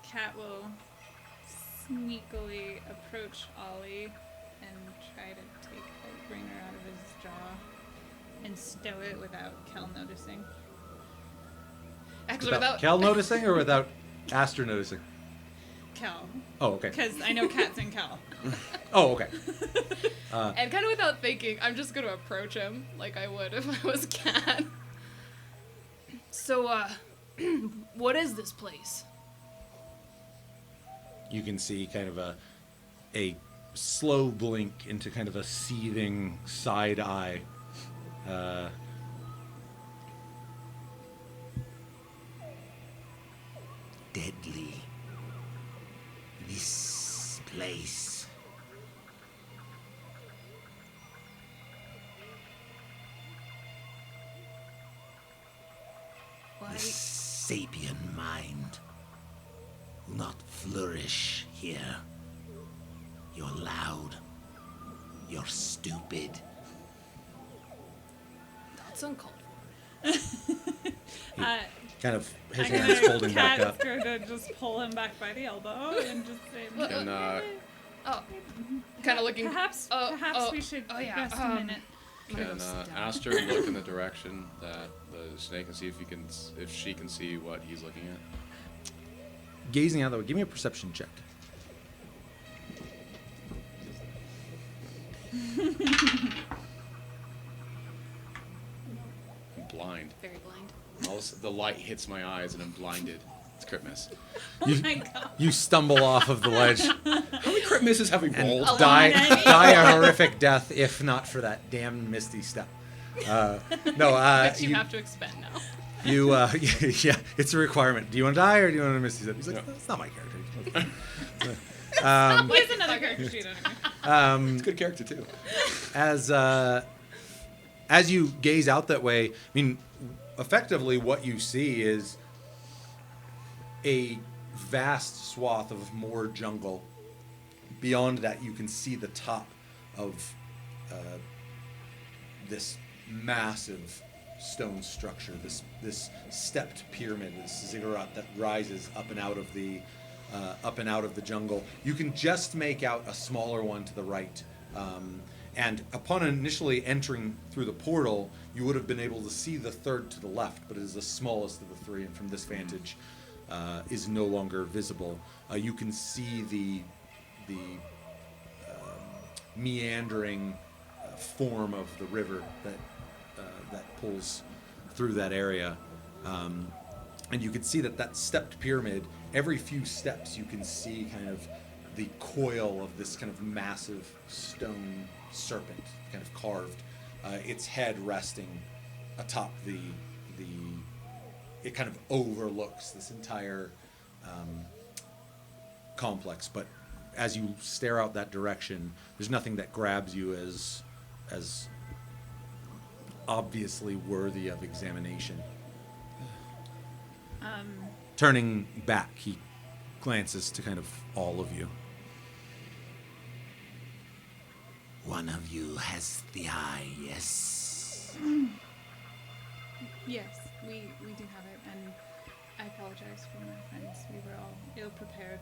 [SPEAKER 2] Cat will sneakily approach Ollie and try to take a ringer out of his jaw and stow it without Kel noticing.
[SPEAKER 4] Actually,
[SPEAKER 1] Without Kel noticing or without Aster noticing?
[SPEAKER 2] Kel.
[SPEAKER 1] Oh, okay.
[SPEAKER 2] Because I know Cat's in Kel.
[SPEAKER 1] Oh, okay.
[SPEAKER 4] and kind of without thinking, I'm just gonna approach him like I would if I was Cat. So, what is this place?
[SPEAKER 1] You can see kind of a slow blink into kind of a seething side eye.
[SPEAKER 6] Deadly. This place.
[SPEAKER 2] Why?
[SPEAKER 6] The sapient mind will not flourish here. You're loud. You're stupid.
[SPEAKER 4] That's uncalled
[SPEAKER 1] Kind of his
[SPEAKER 2] I'm
[SPEAKER 1] hands
[SPEAKER 2] gonna,
[SPEAKER 1] folding back up.
[SPEAKER 2] Cat's going to just pull him back by the elbow and just say,
[SPEAKER 3] And
[SPEAKER 4] Oh, kind of looking.
[SPEAKER 2] perhaps we should rest a minute.
[SPEAKER 3] can Aster look in the direction that the snake and see if she can see what he's looking at?
[SPEAKER 1] Gazing out that way, give me a perception check.
[SPEAKER 3] I'm blind.
[SPEAKER 4] Very blind.
[SPEAKER 3] The light hits my eyes and I'm blinded. It's crit miss.
[SPEAKER 2] Oh my god.
[SPEAKER 1] You stumble off of the ledge
[SPEAKER 3] How many crit misses have we
[SPEAKER 1] and
[SPEAKER 3] rolled?
[SPEAKER 1] die
[SPEAKER 2] Alone.
[SPEAKER 1] a horrific death, if not for that damned misty step.
[SPEAKER 4] Which you
[SPEAKER 1] you,
[SPEAKER 4] have to expend now.
[SPEAKER 1] yeah, it's a requirement. Do you want to die or do you want to misty step? He's like,
[SPEAKER 3] No.
[SPEAKER 1] that's not my character.
[SPEAKER 2] Here's another character sheet anyway.
[SPEAKER 3] It's a good character too.
[SPEAKER 1] As you gaze out that way, I mean, effectively what you see is a vast swath of more jungle. Beyond that, you can see the top of this massive stone structure, this stepped pyramid, this ziggurat that rises up and out of the jungle. You can just make out a smaller one to the right. And upon initially entering through the portal, you would have been able to see the third to the left, but it is the smallest of the three, and from this vantage, is no longer visible. You can see the meandering form of the river that pulls through that area, and you can see that stepped pyramid. Every few steps, you can see kind of the coil of this kind of massive stone serpent, kind of carved, its head resting atop it kind of overlooks this entire complex. But as you stare out that direction, there's nothing that grabs you as obviously worthy of examination. Turning back, he glances to kind of all of you.
[SPEAKER 6] One of you has the eye, yes?
[SPEAKER 2] Yes, we do have it, and I apologize for my friends. We were all ill prepared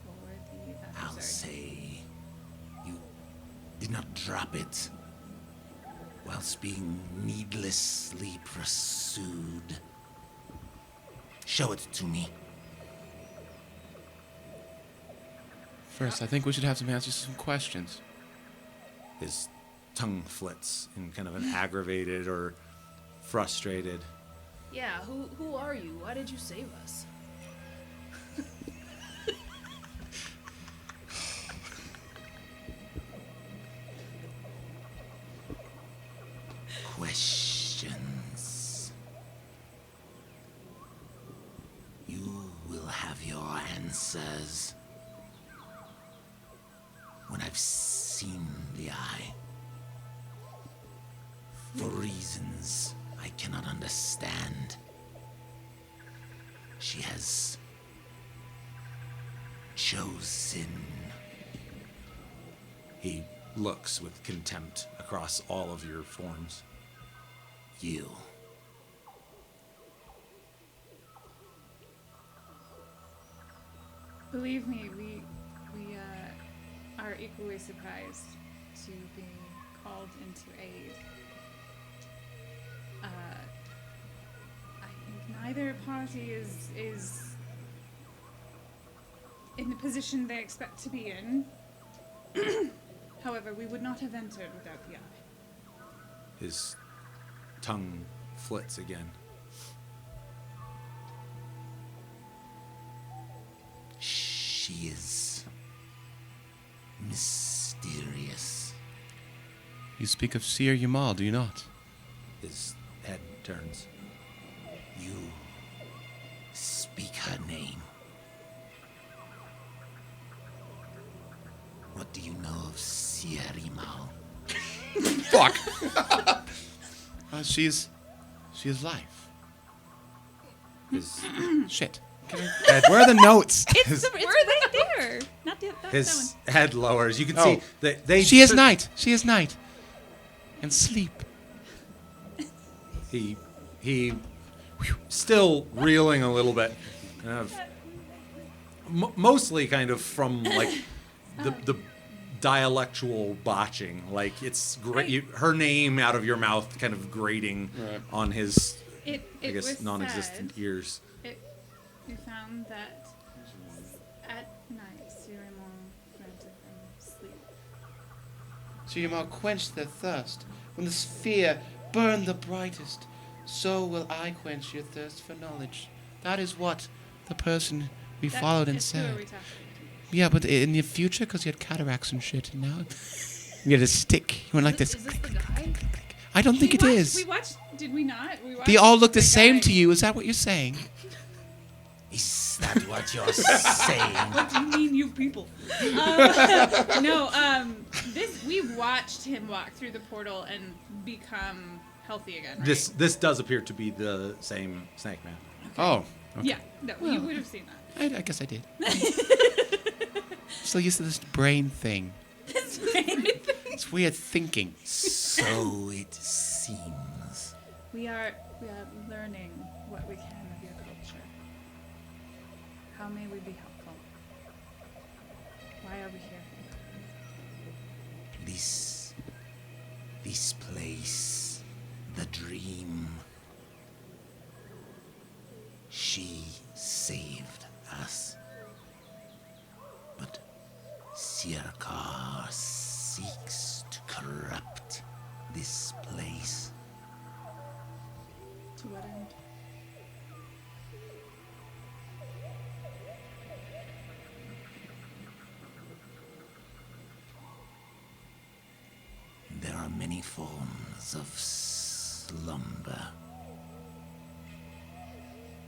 [SPEAKER 2] for the
[SPEAKER 6] I'll
[SPEAKER 2] adversary.
[SPEAKER 6] say you did not drop it whilst being needlessly pursued. Show it to me.
[SPEAKER 3] First, I think we should have some answers to some questions.
[SPEAKER 1] His tongue flits in kind of an aggravated or frustrated.
[SPEAKER 4] Yeah, who are you? Why did you save us?
[SPEAKER 6] Questions. your answers. When I've seen the eye, for reasons I cannot understand, she has chosen.
[SPEAKER 1] He looks with contempt across all of your forms.
[SPEAKER 6] You.
[SPEAKER 2] Believe me, we are equally surprised to be called into aid. I think neither party is in the position they expect to be in. However, we would not have entered without the eye.
[SPEAKER 1] His tongue flits again.
[SPEAKER 6] She is mysterious.
[SPEAKER 3] You speak of Seer Yamal, do you not?
[SPEAKER 1] His head turns.
[SPEAKER 6] You speak her name. What do you know of Sierrimal?
[SPEAKER 3] Fuck. She is life.
[SPEAKER 1] His
[SPEAKER 3] Shit.
[SPEAKER 1] head,
[SPEAKER 3] Where are the notes?
[SPEAKER 2] It's right there. Not the that
[SPEAKER 1] his
[SPEAKER 2] one.
[SPEAKER 1] head lowers. You can
[SPEAKER 3] Oh.
[SPEAKER 1] see that they.
[SPEAKER 3] She is night. She is night. And sleep.
[SPEAKER 1] He still reeling a little bit, mostly kind of from like the dialectual botching. Like it's great. Her name out of your mouth, kind of grating on his,
[SPEAKER 2] It
[SPEAKER 1] I guess,
[SPEAKER 2] was
[SPEAKER 1] non-existent
[SPEAKER 2] said,
[SPEAKER 1] ears.
[SPEAKER 2] we found that at night, Sirimon granted them sleep.
[SPEAKER 3] Seer Yamal quench their thirst. When the sphere burned the brightest, so will I quench your thirst for knowledge. That is what the person we followed and
[SPEAKER 2] Who are we
[SPEAKER 3] said.
[SPEAKER 2] talking
[SPEAKER 3] Yeah, but in the future, because you had cataracts and shit, and now you had a stick. You went like this.
[SPEAKER 4] Is this the guy?
[SPEAKER 3] I don't think it
[SPEAKER 2] We
[SPEAKER 3] is.
[SPEAKER 2] watched. Did we not? We watched.
[SPEAKER 3] They all look the
[SPEAKER 2] guy.
[SPEAKER 3] same to you. Is that what you're saying?
[SPEAKER 6] Is that what you're saying?
[SPEAKER 2] What do you mean, you people? This we watched him walk through the portal and become healthy again. Right?
[SPEAKER 1] This does appear to be the same Snake Man.
[SPEAKER 3] Oh. Okay.
[SPEAKER 2] Yeah, no, you would have seen that.
[SPEAKER 3] I guess I did. Still used to this brain thing. It's weird thinking.
[SPEAKER 6] So it seems.
[SPEAKER 2] We are learning what we can of your culture. How may we be helpful? Why are we here?
[SPEAKER 6] This place, the dream. She saved us. But Sirkar seeks to corrupt this place.
[SPEAKER 2] To what end?
[SPEAKER 6] There are many forms of slumber.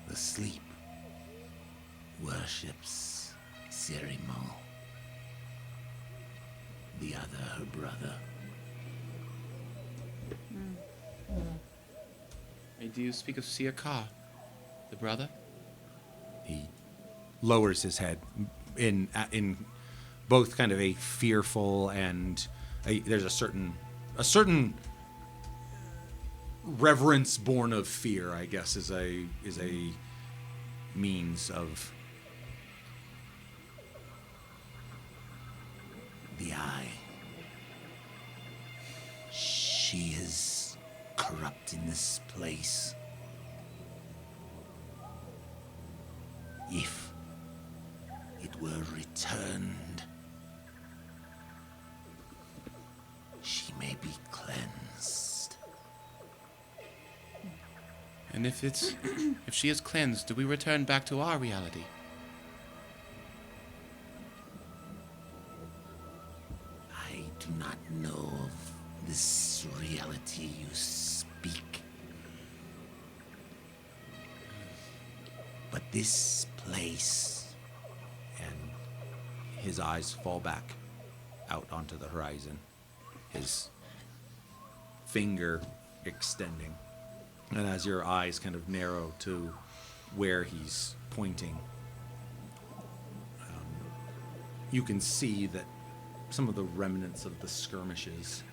[SPEAKER 6] The sleep worships Sirimal. The other, her brother.
[SPEAKER 3] Do you speak of Seer Ka, the brother?
[SPEAKER 1] He lowers his head in both kind of a fearful and there's a certain reverence born of fear, I guess, is a means of
[SPEAKER 6] The eye. She is corrupting this place. If it were returned, she may be cleansed.
[SPEAKER 3] And if she is cleansed, do we return back to our reality?
[SPEAKER 6] I do not know of this reality you speak. But this place
[SPEAKER 1] His eyes fall back out onto the horizon, his finger extending. And as your eyes kind of narrow to where he's pointing, you can see that some of the remnants of the skirmishes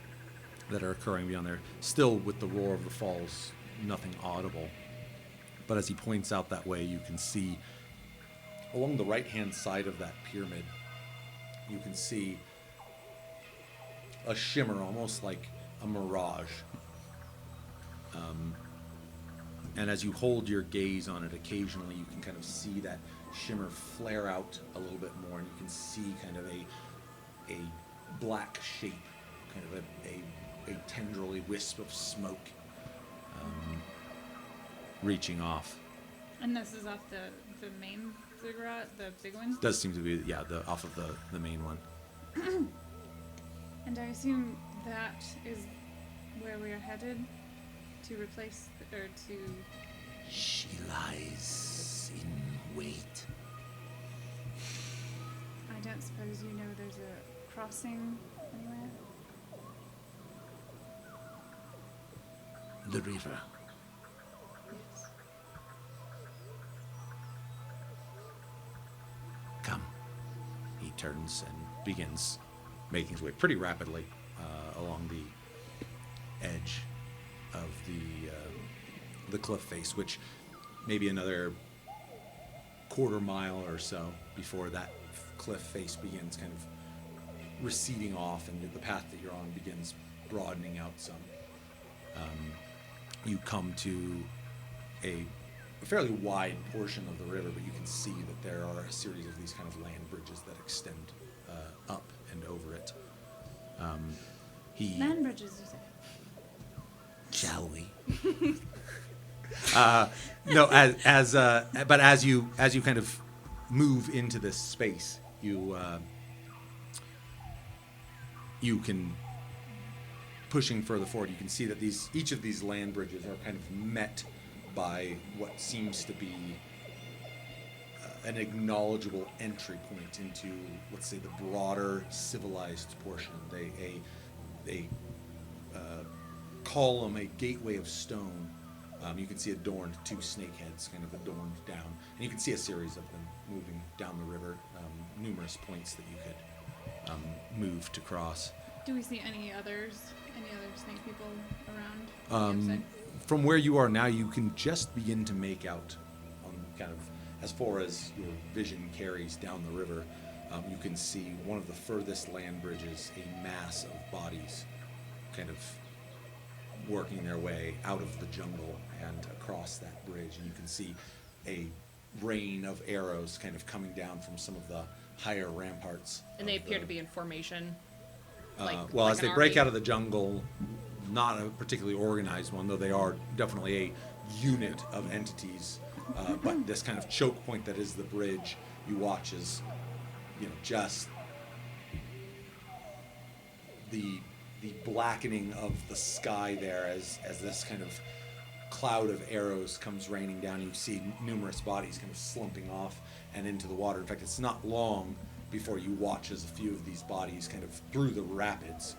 [SPEAKER 1] that are occurring beyond there, still with the roar of the falls, nothing audible. But as he points out that way, you can see along the right-hand side of that pyramid, you can see a shimmer, almost like a mirage. And as you hold your gaze on it, occasionally you can kind of see that shimmer flare out a little bit more, and you can see kind of a black shape, kind of a tendrily wisp of smoke reaching off.
[SPEAKER 2] And this is off the main ziggurat, the big one?
[SPEAKER 1] Does seem to be, yeah, off of the main one.
[SPEAKER 2] And I assume that is where we are headed to replace, or to...
[SPEAKER 6] She lies in wait.
[SPEAKER 2] I don't suppose you know there's a crossing anywhere?
[SPEAKER 6] The river.
[SPEAKER 2] Yes.
[SPEAKER 6] Come.
[SPEAKER 1] He turns and begins making his way pretty rapidly along the edge of the cliff face, which maybe another quarter mile or so before that cliff face begins kind of receding off, and the path that you're on begins broadening out some. You come to a fairly wide portion of the river, but you can see that there are a series of these kind of land bridges that extend up and over it.
[SPEAKER 2] Land bridges, you say?
[SPEAKER 6] Shall we?
[SPEAKER 1] No, but as you kind of move into this space, you can, pushing further forward, you can see that each of these land bridges are kind of met by what seems to be an acknowledgeable entry point into, let's say, the broader civilized portion. They column, a gateway of stone. You can see adorned, two snake heads kind of adorned down, and you can see a series of them moving down the river, numerous points that you could move to cross.
[SPEAKER 2] Do we see any other snake people around? The outside?
[SPEAKER 1] From where you are now, you can just begin to make out, on kind of as far as your vision carries down the river, you can see one of the furthest land bridges, a mass of bodies kind of working their way out of the jungle and across that bridge. And you can see a rain of arrows kind of coming down from some of the higher ramparts.
[SPEAKER 4] And they appear to be in formation.
[SPEAKER 1] As they break out of the jungle, not a particularly organized one, though they are definitely a unit of entities. But this kind of choke point that is the bridge, you watch as, just the blackening of the sky there as this kind of cloud of arrows comes raining down. You see numerous bodies kind of slumping off and into the water. In fact, it's not long before you watch as a few of these bodies kind of through the rapids,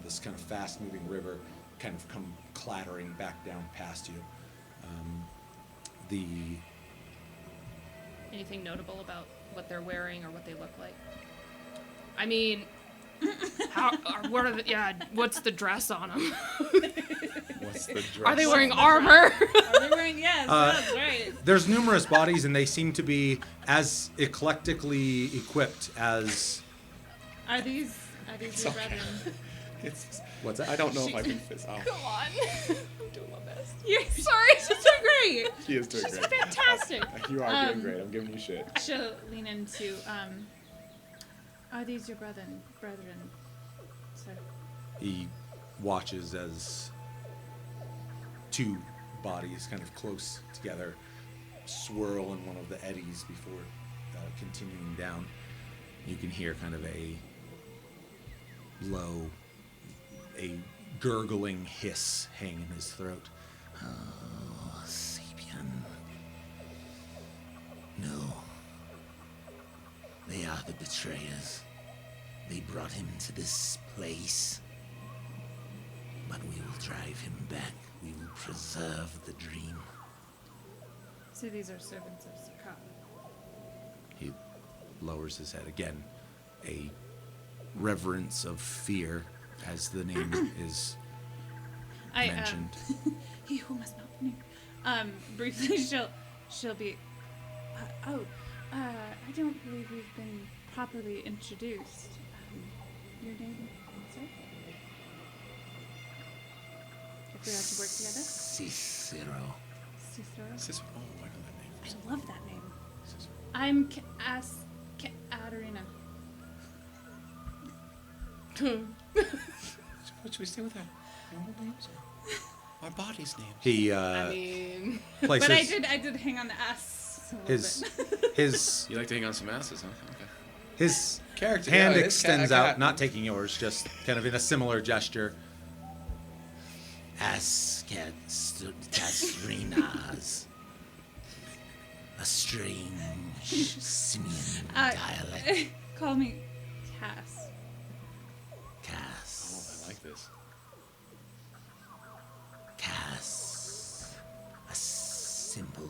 [SPEAKER 1] this kind of fast-moving river, kind of come clattering back down past you.
[SPEAKER 4] Anything notable about what they're wearing or what they look like? I mean, what's the dress on them?
[SPEAKER 5] What's the dress?
[SPEAKER 4] Are they wearing armor?
[SPEAKER 2] Are they wearing? Yes, that's right.
[SPEAKER 1] There's numerous bodies, and they seem to be as eclectically equipped as...
[SPEAKER 2] Are these your brethren?
[SPEAKER 1] What's that?
[SPEAKER 5] I don't know if I can fit. Oh,
[SPEAKER 4] Come on. I'm doing my best.
[SPEAKER 2] You're sorry. She's doing great.
[SPEAKER 5] she is doing
[SPEAKER 2] She's
[SPEAKER 5] great.
[SPEAKER 2] fantastic.
[SPEAKER 5] You are doing great. I'm giving you shit.
[SPEAKER 2] She'll lean into. Are these your brethren, sir?
[SPEAKER 1] He watches as two bodies kind of close together swirl in one of the eddies before continuing down. You can hear kind of a gurgling hiss hang in his throat.
[SPEAKER 6] Oh, Sapien. No. They are the betrayers. They brought him to this place. But we will drive him back. We will preserve the dream.
[SPEAKER 2] So these are servants of Sakar.
[SPEAKER 1] He lowers his head again. A reverence of fear as the name is mentioned.
[SPEAKER 2] He who must not be named. Briefly, she'll be. I don't believe we've been properly introduced. Your name, sir? If we are to work together.
[SPEAKER 6] Cicero.
[SPEAKER 2] Cicero.
[SPEAKER 3] Oh, I know that name.
[SPEAKER 2] I love that name. I'm Katarina.
[SPEAKER 3] What should we stay with our normal names or our body's names?
[SPEAKER 1] He
[SPEAKER 4] I mean,
[SPEAKER 1] places
[SPEAKER 2] But I did hang on the S. A little bit.
[SPEAKER 1] his
[SPEAKER 3] You like to hang on some asses, huh? Okay.
[SPEAKER 1] his
[SPEAKER 3] Character,
[SPEAKER 1] hand
[SPEAKER 3] yeah, it is
[SPEAKER 1] extends
[SPEAKER 3] cat-
[SPEAKER 1] out,
[SPEAKER 3] cat.
[SPEAKER 1] not taking yours, just kind of in a similar gesture.
[SPEAKER 6] Kastrinas. A strange simian dialect.
[SPEAKER 2] Call me Cass.
[SPEAKER 6] Cass.
[SPEAKER 3] I like this.
[SPEAKER 6] Cass. A simple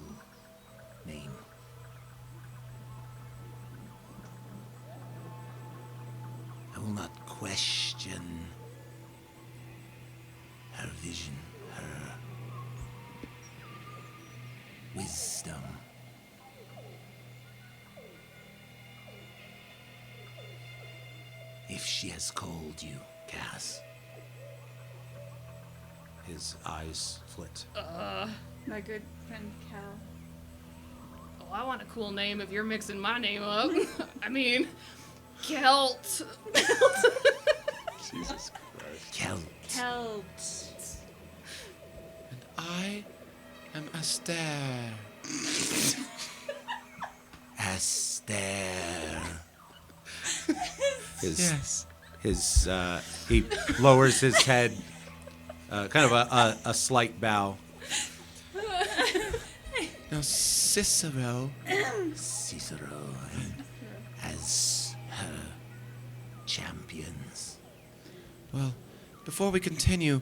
[SPEAKER 6] name. I will not question her vision, her wisdom. If she has called you, Cass.
[SPEAKER 1] His eyes flit.
[SPEAKER 2] My good friend Cal.
[SPEAKER 4] oh, I want a cool name if you're mixing my name up. I mean, Kelt.
[SPEAKER 5] Jesus Christ.
[SPEAKER 6] Kel.
[SPEAKER 2] Kelt.
[SPEAKER 3] And I am Astaire.
[SPEAKER 6] Astaire.
[SPEAKER 1] His he lowers his head, kind of a slight bow.
[SPEAKER 3] Now, Cicero.
[SPEAKER 6] Cicero as her champions.
[SPEAKER 3] Well, before we continue,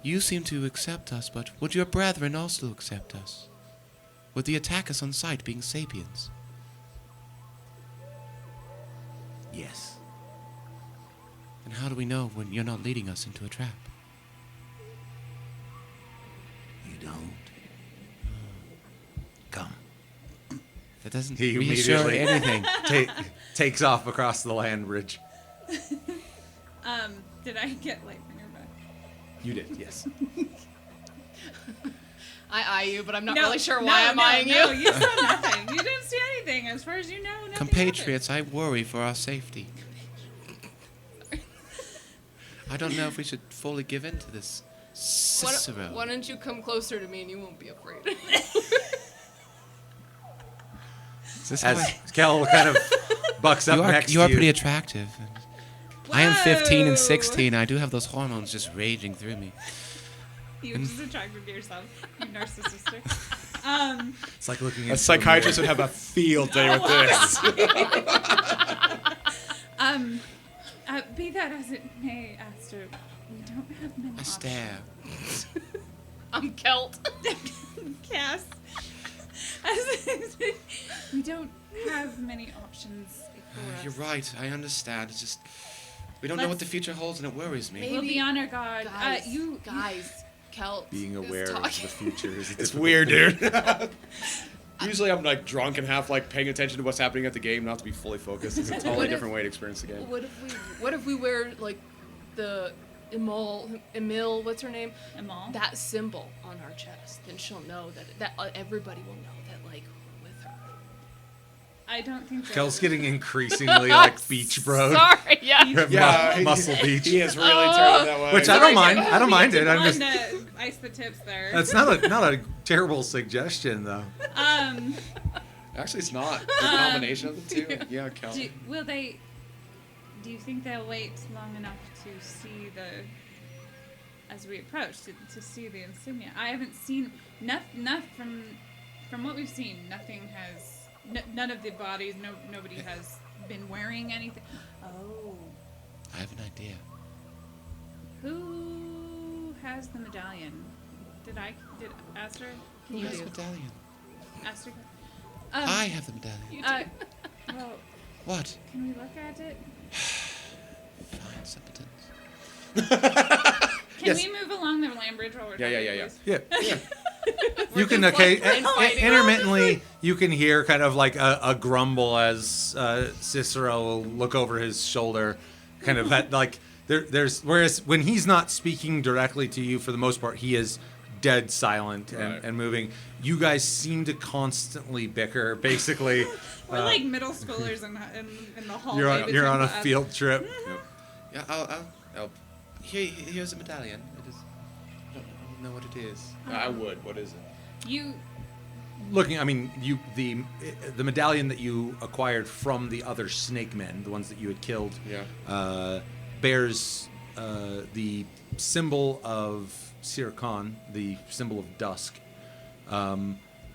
[SPEAKER 3] you seem to accept us, but would your brethren also accept us? Would they attack us on sight, being sapiens?
[SPEAKER 6] Yes.
[SPEAKER 3] And how do we know when you're not leading us into a trap?
[SPEAKER 6] You don't. Come.
[SPEAKER 3] That doesn't
[SPEAKER 1] He
[SPEAKER 3] reassure
[SPEAKER 1] immediately
[SPEAKER 3] anything.
[SPEAKER 1] takes off across the land bridge.
[SPEAKER 2] Did I get Lightbringer back?
[SPEAKER 1] You did, yes.
[SPEAKER 4] I eye you, but I'm not
[SPEAKER 2] No,
[SPEAKER 4] really sure why I'm eyeing
[SPEAKER 2] no,
[SPEAKER 4] you.
[SPEAKER 2] you saw nothing. You didn't see anything. As far as you know, nothing
[SPEAKER 3] Compatriots, I worry for our safety. I don't know if we should fully give in to this Cicero.
[SPEAKER 4] Why don't you come closer to me and you won't be afraid?
[SPEAKER 3] Is this how
[SPEAKER 1] As Kel kind of bucks up
[SPEAKER 3] you are,
[SPEAKER 1] next
[SPEAKER 3] you
[SPEAKER 1] to
[SPEAKER 3] are
[SPEAKER 1] you.
[SPEAKER 3] pretty attractive. I am 15 and
[SPEAKER 2] Whoa.
[SPEAKER 3] 16. I do have those hormones just raging through me.
[SPEAKER 2] You're just attracted to yourself. You narcissistic.
[SPEAKER 1] It's like looking at
[SPEAKER 5] A psychiatrist would have a field day with this.
[SPEAKER 2] Be that as it may, Aster, we don't have many
[SPEAKER 3] Astaire.
[SPEAKER 4] I'm Kelt.
[SPEAKER 2] Cass. We don't have many options before us.
[SPEAKER 3] You're right. I understand. It's just we don't know what the future holds, and it worries me.
[SPEAKER 2] We'll be on our guard.
[SPEAKER 4] Guys,
[SPEAKER 2] You
[SPEAKER 4] Kelt
[SPEAKER 1] being
[SPEAKER 4] is
[SPEAKER 1] aware of
[SPEAKER 4] talking.
[SPEAKER 1] the future is a
[SPEAKER 5] It's
[SPEAKER 1] difficult
[SPEAKER 5] weird,
[SPEAKER 1] thing.
[SPEAKER 5] dude. Usually I'm like drunk and half like paying attention to what's happening at the game, not to be fully focused. It's a totally
[SPEAKER 4] What if-
[SPEAKER 5] different way to experience the game.
[SPEAKER 4] What if we wear like the Emil, what's her name?
[SPEAKER 2] Amal.
[SPEAKER 4] That symbol on our chest, then she'll know that everybody will know that like we're with her.
[SPEAKER 2] I don't think that
[SPEAKER 1] Kel's getting increasingly like beach bro.
[SPEAKER 4] Sorry, yeah.
[SPEAKER 5] Yeah,
[SPEAKER 1] Muscle beach.
[SPEAKER 5] He is really turning that way.
[SPEAKER 1] Which I don't mind. I don't mind it. I'm just.
[SPEAKER 2] to ice the tips there.
[SPEAKER 1] That's not a terrible suggestion though.
[SPEAKER 5] Actually, it's not. The combination of the two. Yeah, Cal.
[SPEAKER 2] Do you think they'll wait long enough to see as we approach, to see the insignia? I haven't seen enough from what we've seen. Nothing has none of the bodies. Nobody has been wearing anything. Oh,
[SPEAKER 3] I have an idea.
[SPEAKER 2] who has the medallion? Did Aster?
[SPEAKER 3] Who has the medallion?
[SPEAKER 2] Aster?
[SPEAKER 3] I have the medallion.
[SPEAKER 2] Well,
[SPEAKER 3] What?
[SPEAKER 2] can we look at it?
[SPEAKER 3] Fine, simpletons.
[SPEAKER 2] Can we move along the land bridge while we're talking?
[SPEAKER 5] Yeah.
[SPEAKER 2] please?
[SPEAKER 1] Yeah. You can intermittently you can hear kind of like a grumble as Cicero will look over his shoulder, kind of at like there's whereas when he's not speaking directly to you for the most part, he is dead silent
[SPEAKER 5] Right.
[SPEAKER 1] and moving. You guys seem to constantly bicker. Basically,
[SPEAKER 2] We're like middle schoolers in the hall.
[SPEAKER 1] you're on a field trip.
[SPEAKER 3] Yeah, I'll here's a medallion. It is. I don't know what it is.
[SPEAKER 5] I would. What is it?
[SPEAKER 2] You
[SPEAKER 1] Looking, I mean, the medallion that you acquired from the other snake men, the ones that you had killed, bears the symbol of Sir Khan, the symbol of dusk.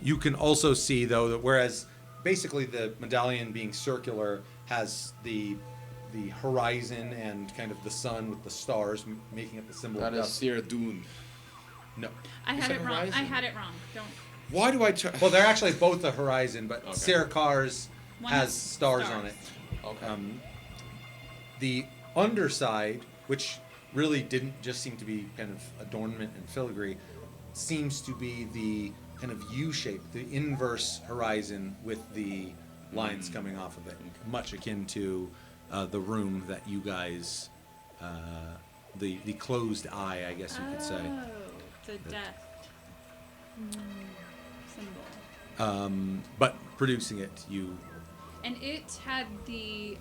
[SPEAKER 1] You can also see, though, that whereas basically the medallion being circular has the horizon and kind of the sun with the stars making up the symbol
[SPEAKER 5] That
[SPEAKER 1] of
[SPEAKER 5] is
[SPEAKER 1] dusk.
[SPEAKER 5] Sir Dune.
[SPEAKER 1] No.
[SPEAKER 2] I had
[SPEAKER 3] said
[SPEAKER 2] it wrong. I
[SPEAKER 3] horizon.
[SPEAKER 2] had it wrong. Don't.
[SPEAKER 3] Why do I try?
[SPEAKER 1] Well, they're actually both the horizon, but
[SPEAKER 5] Okay.
[SPEAKER 1] Sir Kar's
[SPEAKER 2] One
[SPEAKER 1] has
[SPEAKER 2] has
[SPEAKER 1] stars on
[SPEAKER 2] stars.
[SPEAKER 1] it.
[SPEAKER 5] Okay.
[SPEAKER 1] The underside, which really didn't just seem to be kind of adornment and filigree, seems to be the kind of U shape, the inverse horizon with the lines coming off of it, much akin to the room that you guys, the closed eye, I guess you could say.
[SPEAKER 2] Oh, the death symbol.
[SPEAKER 1] But producing it, you
[SPEAKER 2] And it had the.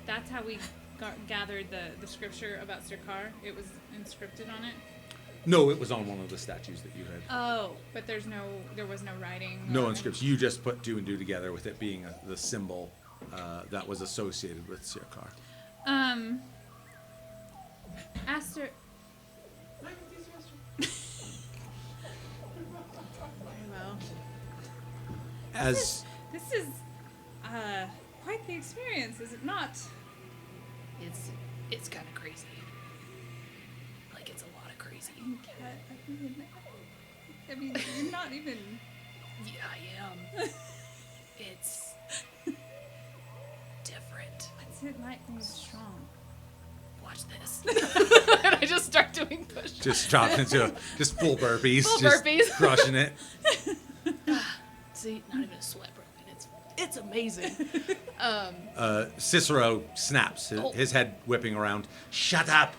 [SPEAKER 2] That's how we gathered the scripture about Sirkar. It was inscripted on it.
[SPEAKER 1] no, it was on one of the statues that you had.
[SPEAKER 2] Oh, but there was no writing.
[SPEAKER 1] No
[SPEAKER 2] or-
[SPEAKER 1] inscription. You just put two and two together with it being the symbol that was associated with Sirkar.
[SPEAKER 2] Aster. Well,
[SPEAKER 1] As
[SPEAKER 2] this is quite the experience, is it not?
[SPEAKER 4] It's kind of crazy. Like it's a lot of crazy.
[SPEAKER 2] I mean, you're not even.
[SPEAKER 4] Yeah, I am. It's different.
[SPEAKER 2] What's it like when you're strong?
[SPEAKER 4] Watch this. And I just start doing push.
[SPEAKER 1] just dropped into just full burpees,
[SPEAKER 4] Full
[SPEAKER 1] just
[SPEAKER 4] burpees.
[SPEAKER 1] crushing it.
[SPEAKER 4] See, not even a sweat broken. It's amazing.
[SPEAKER 1] Cicero snaps, his head whipping around. Shut up!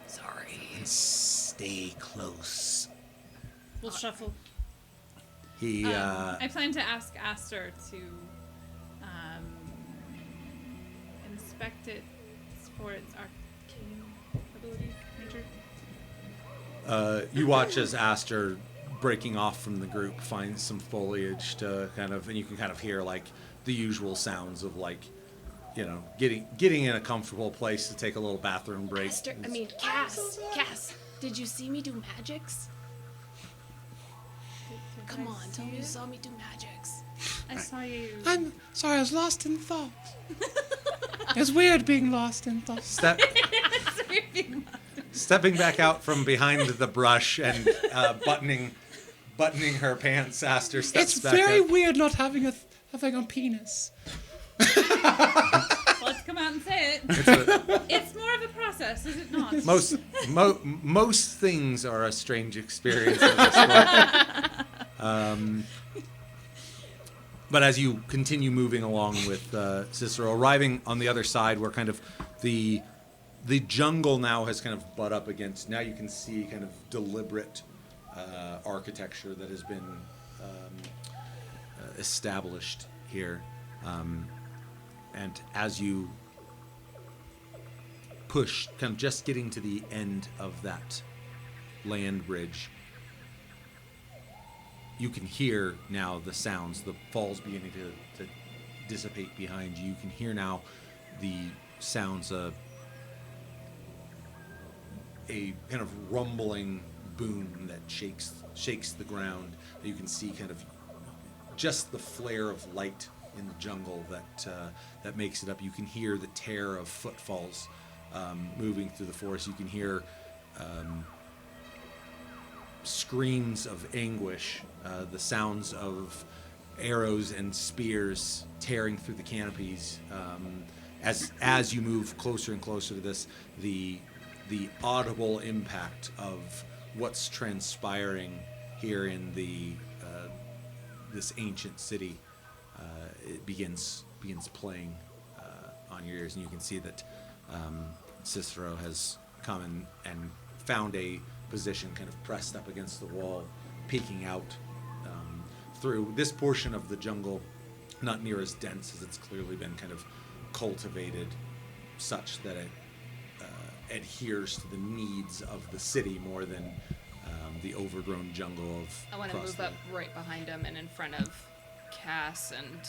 [SPEAKER 4] Sorry.
[SPEAKER 6] Stay close.
[SPEAKER 2] We'll shuffle.
[SPEAKER 1] He
[SPEAKER 2] I plan to ask Aster to inspect it for its arcane ability, nature.
[SPEAKER 1] You watch as Aster, breaking off from the group, finds some foliage to kind of, and you can kind of hear like the usual sounds of like, you know, getting in a comfortable place to take a little bathroom break.
[SPEAKER 4] Cass, did you see me do magics? Come on, tell me you saw me do magics.
[SPEAKER 2] I saw you.
[SPEAKER 3] I'm sorry, I was lost in thought. It's weird being lost in thought.
[SPEAKER 1] Stepping back out from behind the brush and buttoning her pants, Aster steps
[SPEAKER 3] It's
[SPEAKER 1] back
[SPEAKER 3] very
[SPEAKER 1] up.
[SPEAKER 3] weird not having a penis.
[SPEAKER 2] Let's come out and say it. It's more of a process, is it not?
[SPEAKER 1] Most things are a strange experience at this point. But as you continue moving along with Cicero, arriving on the other side where kind of the jungle now has kind of butt up against, now you can see kind of deliberate architecture that has been established here. And as you push, kind of just getting to the end of that land bridge, you can hear now the sounds, the falls beginning to dissipate behind you. You can hear now the sounds of a kind of rumbling boom that shakes the ground. You can see kind of just the flare of light in the jungle that makes it up. You can hear the tear of footfalls moving through the forest. You can hear screams of anguish, the sounds of arrows and spears tearing through the canopies. As you move closer and closer to this, the audible impact of what's transpiring here in this ancient city, it begins playing on your ears, and you can see that Cicero has come and found a position kind of pressed up against the wall, peeking out through this portion of the jungle, not near as dense as it's clearly been kind of cultivated, such that it adheres to the needs of the city more than the overgrown jungle of.
[SPEAKER 4] I want to move up right behind him and in front of Cass and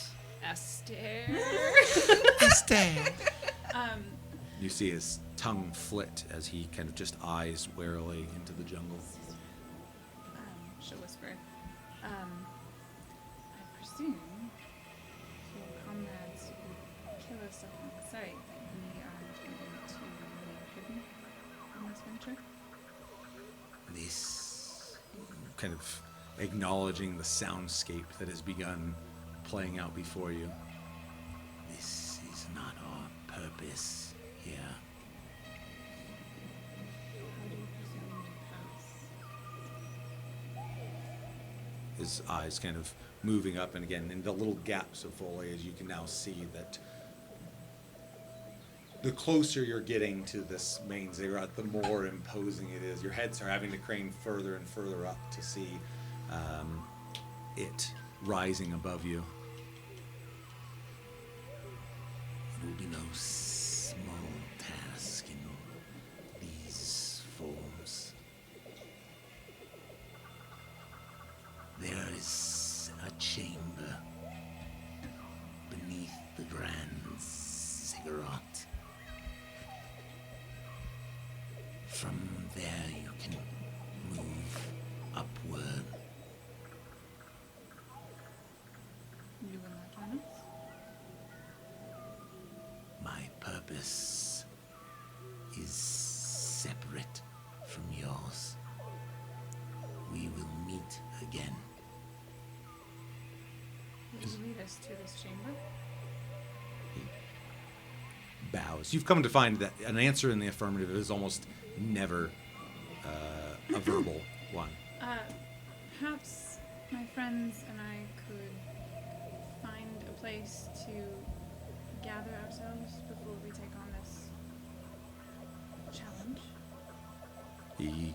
[SPEAKER 4] Esther.
[SPEAKER 3] Esther.
[SPEAKER 1] You see his tongue flit as he kind of just eyes warily into the jungle.
[SPEAKER 2] She'll whisper. I presume your comrades who kill us upon sight that we are intending to remain hidden on this venture.
[SPEAKER 6] This
[SPEAKER 1] Kind of acknowledging the soundscape that has begun playing out before you.
[SPEAKER 6] this is not our purpose here.
[SPEAKER 2] How do you presume we pass?
[SPEAKER 1] His eyes kind of moving up, and again, in the little gaps of foliage, you can now see that the closer you're getting to this main ziggurat, the more imposing it is. Your heads are having to crane further and further up to see it rising above you.
[SPEAKER 6] It will be no small task in these forms. There is a chamber beneath the grand ziggurat. From there you can move upward.
[SPEAKER 2] You will not join us?
[SPEAKER 6] My purpose is separate from yours. We will meet again.
[SPEAKER 2] Will you lead us to this chamber?
[SPEAKER 1] Bows. You've come to find that an answer in the affirmative is almost never a verbal one.
[SPEAKER 2] Perhaps my friends and I could find a place to gather ourselves before we take on this challenge.
[SPEAKER 1] He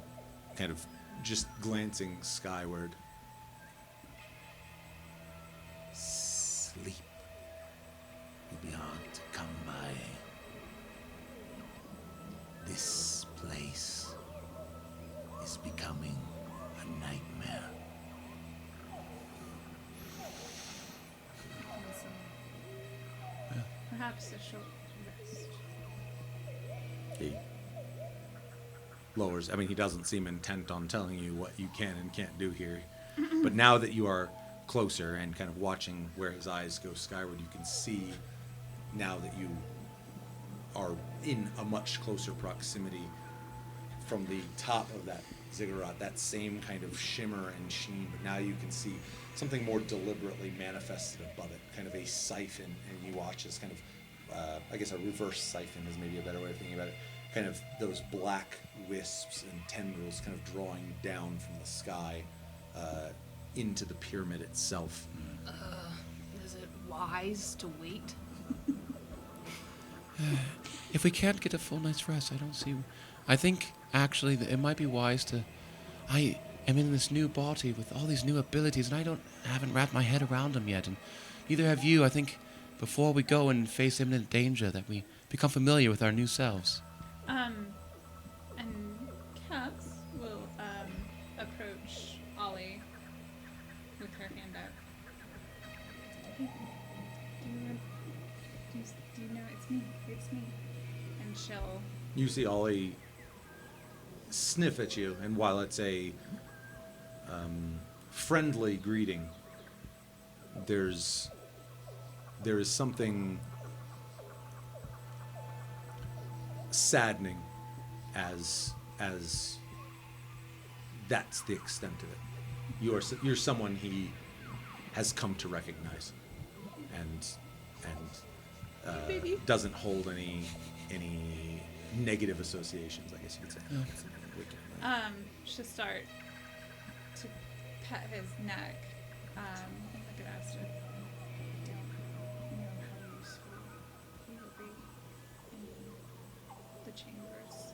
[SPEAKER 1] kind of just glancing skyward.
[SPEAKER 6] Sleep will be hard to come by. This place is becoming a nightmare.
[SPEAKER 2] Perhaps a short rest.
[SPEAKER 1] He lowers. I mean, he doesn't seem intent on telling you what you can and can't do here. But now that you are closer and kind of watching where his eyes go skyward, you can see now that you are in a much closer proximity from the top of that ziggurat, that same kind of shimmer and sheen, but now you can see something more deliberately manifested above it, kind of a siphon, and you watch as kind of, I guess a reverse siphon is maybe a better way of thinking about it, kind of those black wisps and tendrils kind of drawing down from the sky into the pyramid itself.
[SPEAKER 4] Is it wise to wait?
[SPEAKER 3] If we can't get a full night's rest, I don't see. I think actually that it might be wise to. I am in this new body with all these new abilities, and haven't wrapped my head around them yet. And neither have you. I think before we go and face imminent danger, that we become familiar with our new selves.
[SPEAKER 2] And Caps will approach Ollie with her hand out. Hey, do you know it's me? It's me. And she'll.
[SPEAKER 1] You see Ollie sniff at you, and while it's a friendly greeting, there is something saddening as that's the extent of it. You're someone he has come to recognize, and doesn't hold any negative associations, I guess you could say.
[SPEAKER 2] Should start to pet his neck. I could ask if I don't know how useful he would be in the chambers.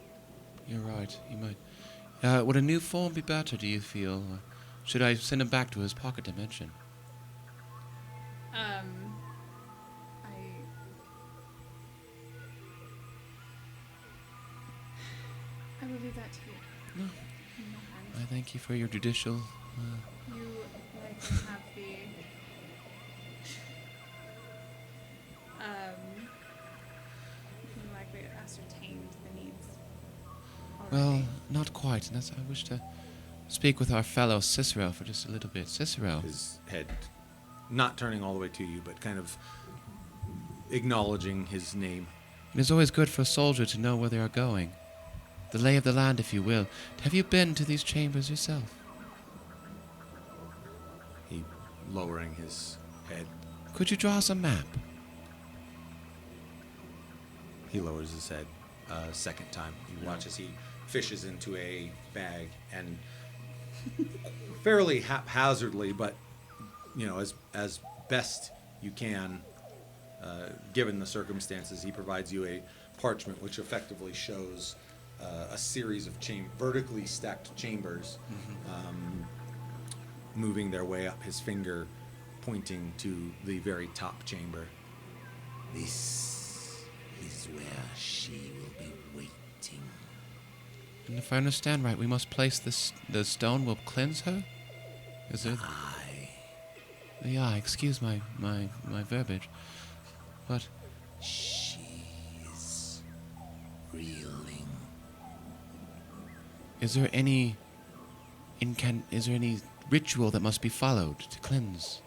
[SPEAKER 3] You're right. You might. Would a new form be better, do you feel? Or should I send him back to his pocket dimension?
[SPEAKER 2] I will leave that to you.
[SPEAKER 3] No.
[SPEAKER 2] No
[SPEAKER 3] I
[SPEAKER 2] harm.
[SPEAKER 3] thank you for your judicial.
[SPEAKER 2] You likely have you likely ascertained the needs
[SPEAKER 3] Well,
[SPEAKER 2] already.
[SPEAKER 3] not quite. And that's I wish to speak with our fellow Cicero for just a little bit. Cicero.
[SPEAKER 1] His head not turning all the way to you, but kind of acknowledging his name.
[SPEAKER 3] It is always good for a soldier to know where they are going. The lay of the land, if you will. Have you been to these chambers yourself?
[SPEAKER 1] He lowering his head.
[SPEAKER 3] Could you draw us a map?
[SPEAKER 1] He lowers his head a second time. You watch as he fishes into a bag and fairly haphazardly, but as best you can, given the circumstances, he provides you a parchment which effectively shows a series of vertically stacked chambers, moving their way up, his finger pointing to the very top chamber.
[SPEAKER 6] This is where she will be waiting.
[SPEAKER 3] And if I understand right, we must place the stone will cleanse her? Is it?
[SPEAKER 6] Aye,
[SPEAKER 3] Yeah, excuse my verbiage. But
[SPEAKER 6] she is reeling.
[SPEAKER 3] is there any ritual that must be followed to cleanse?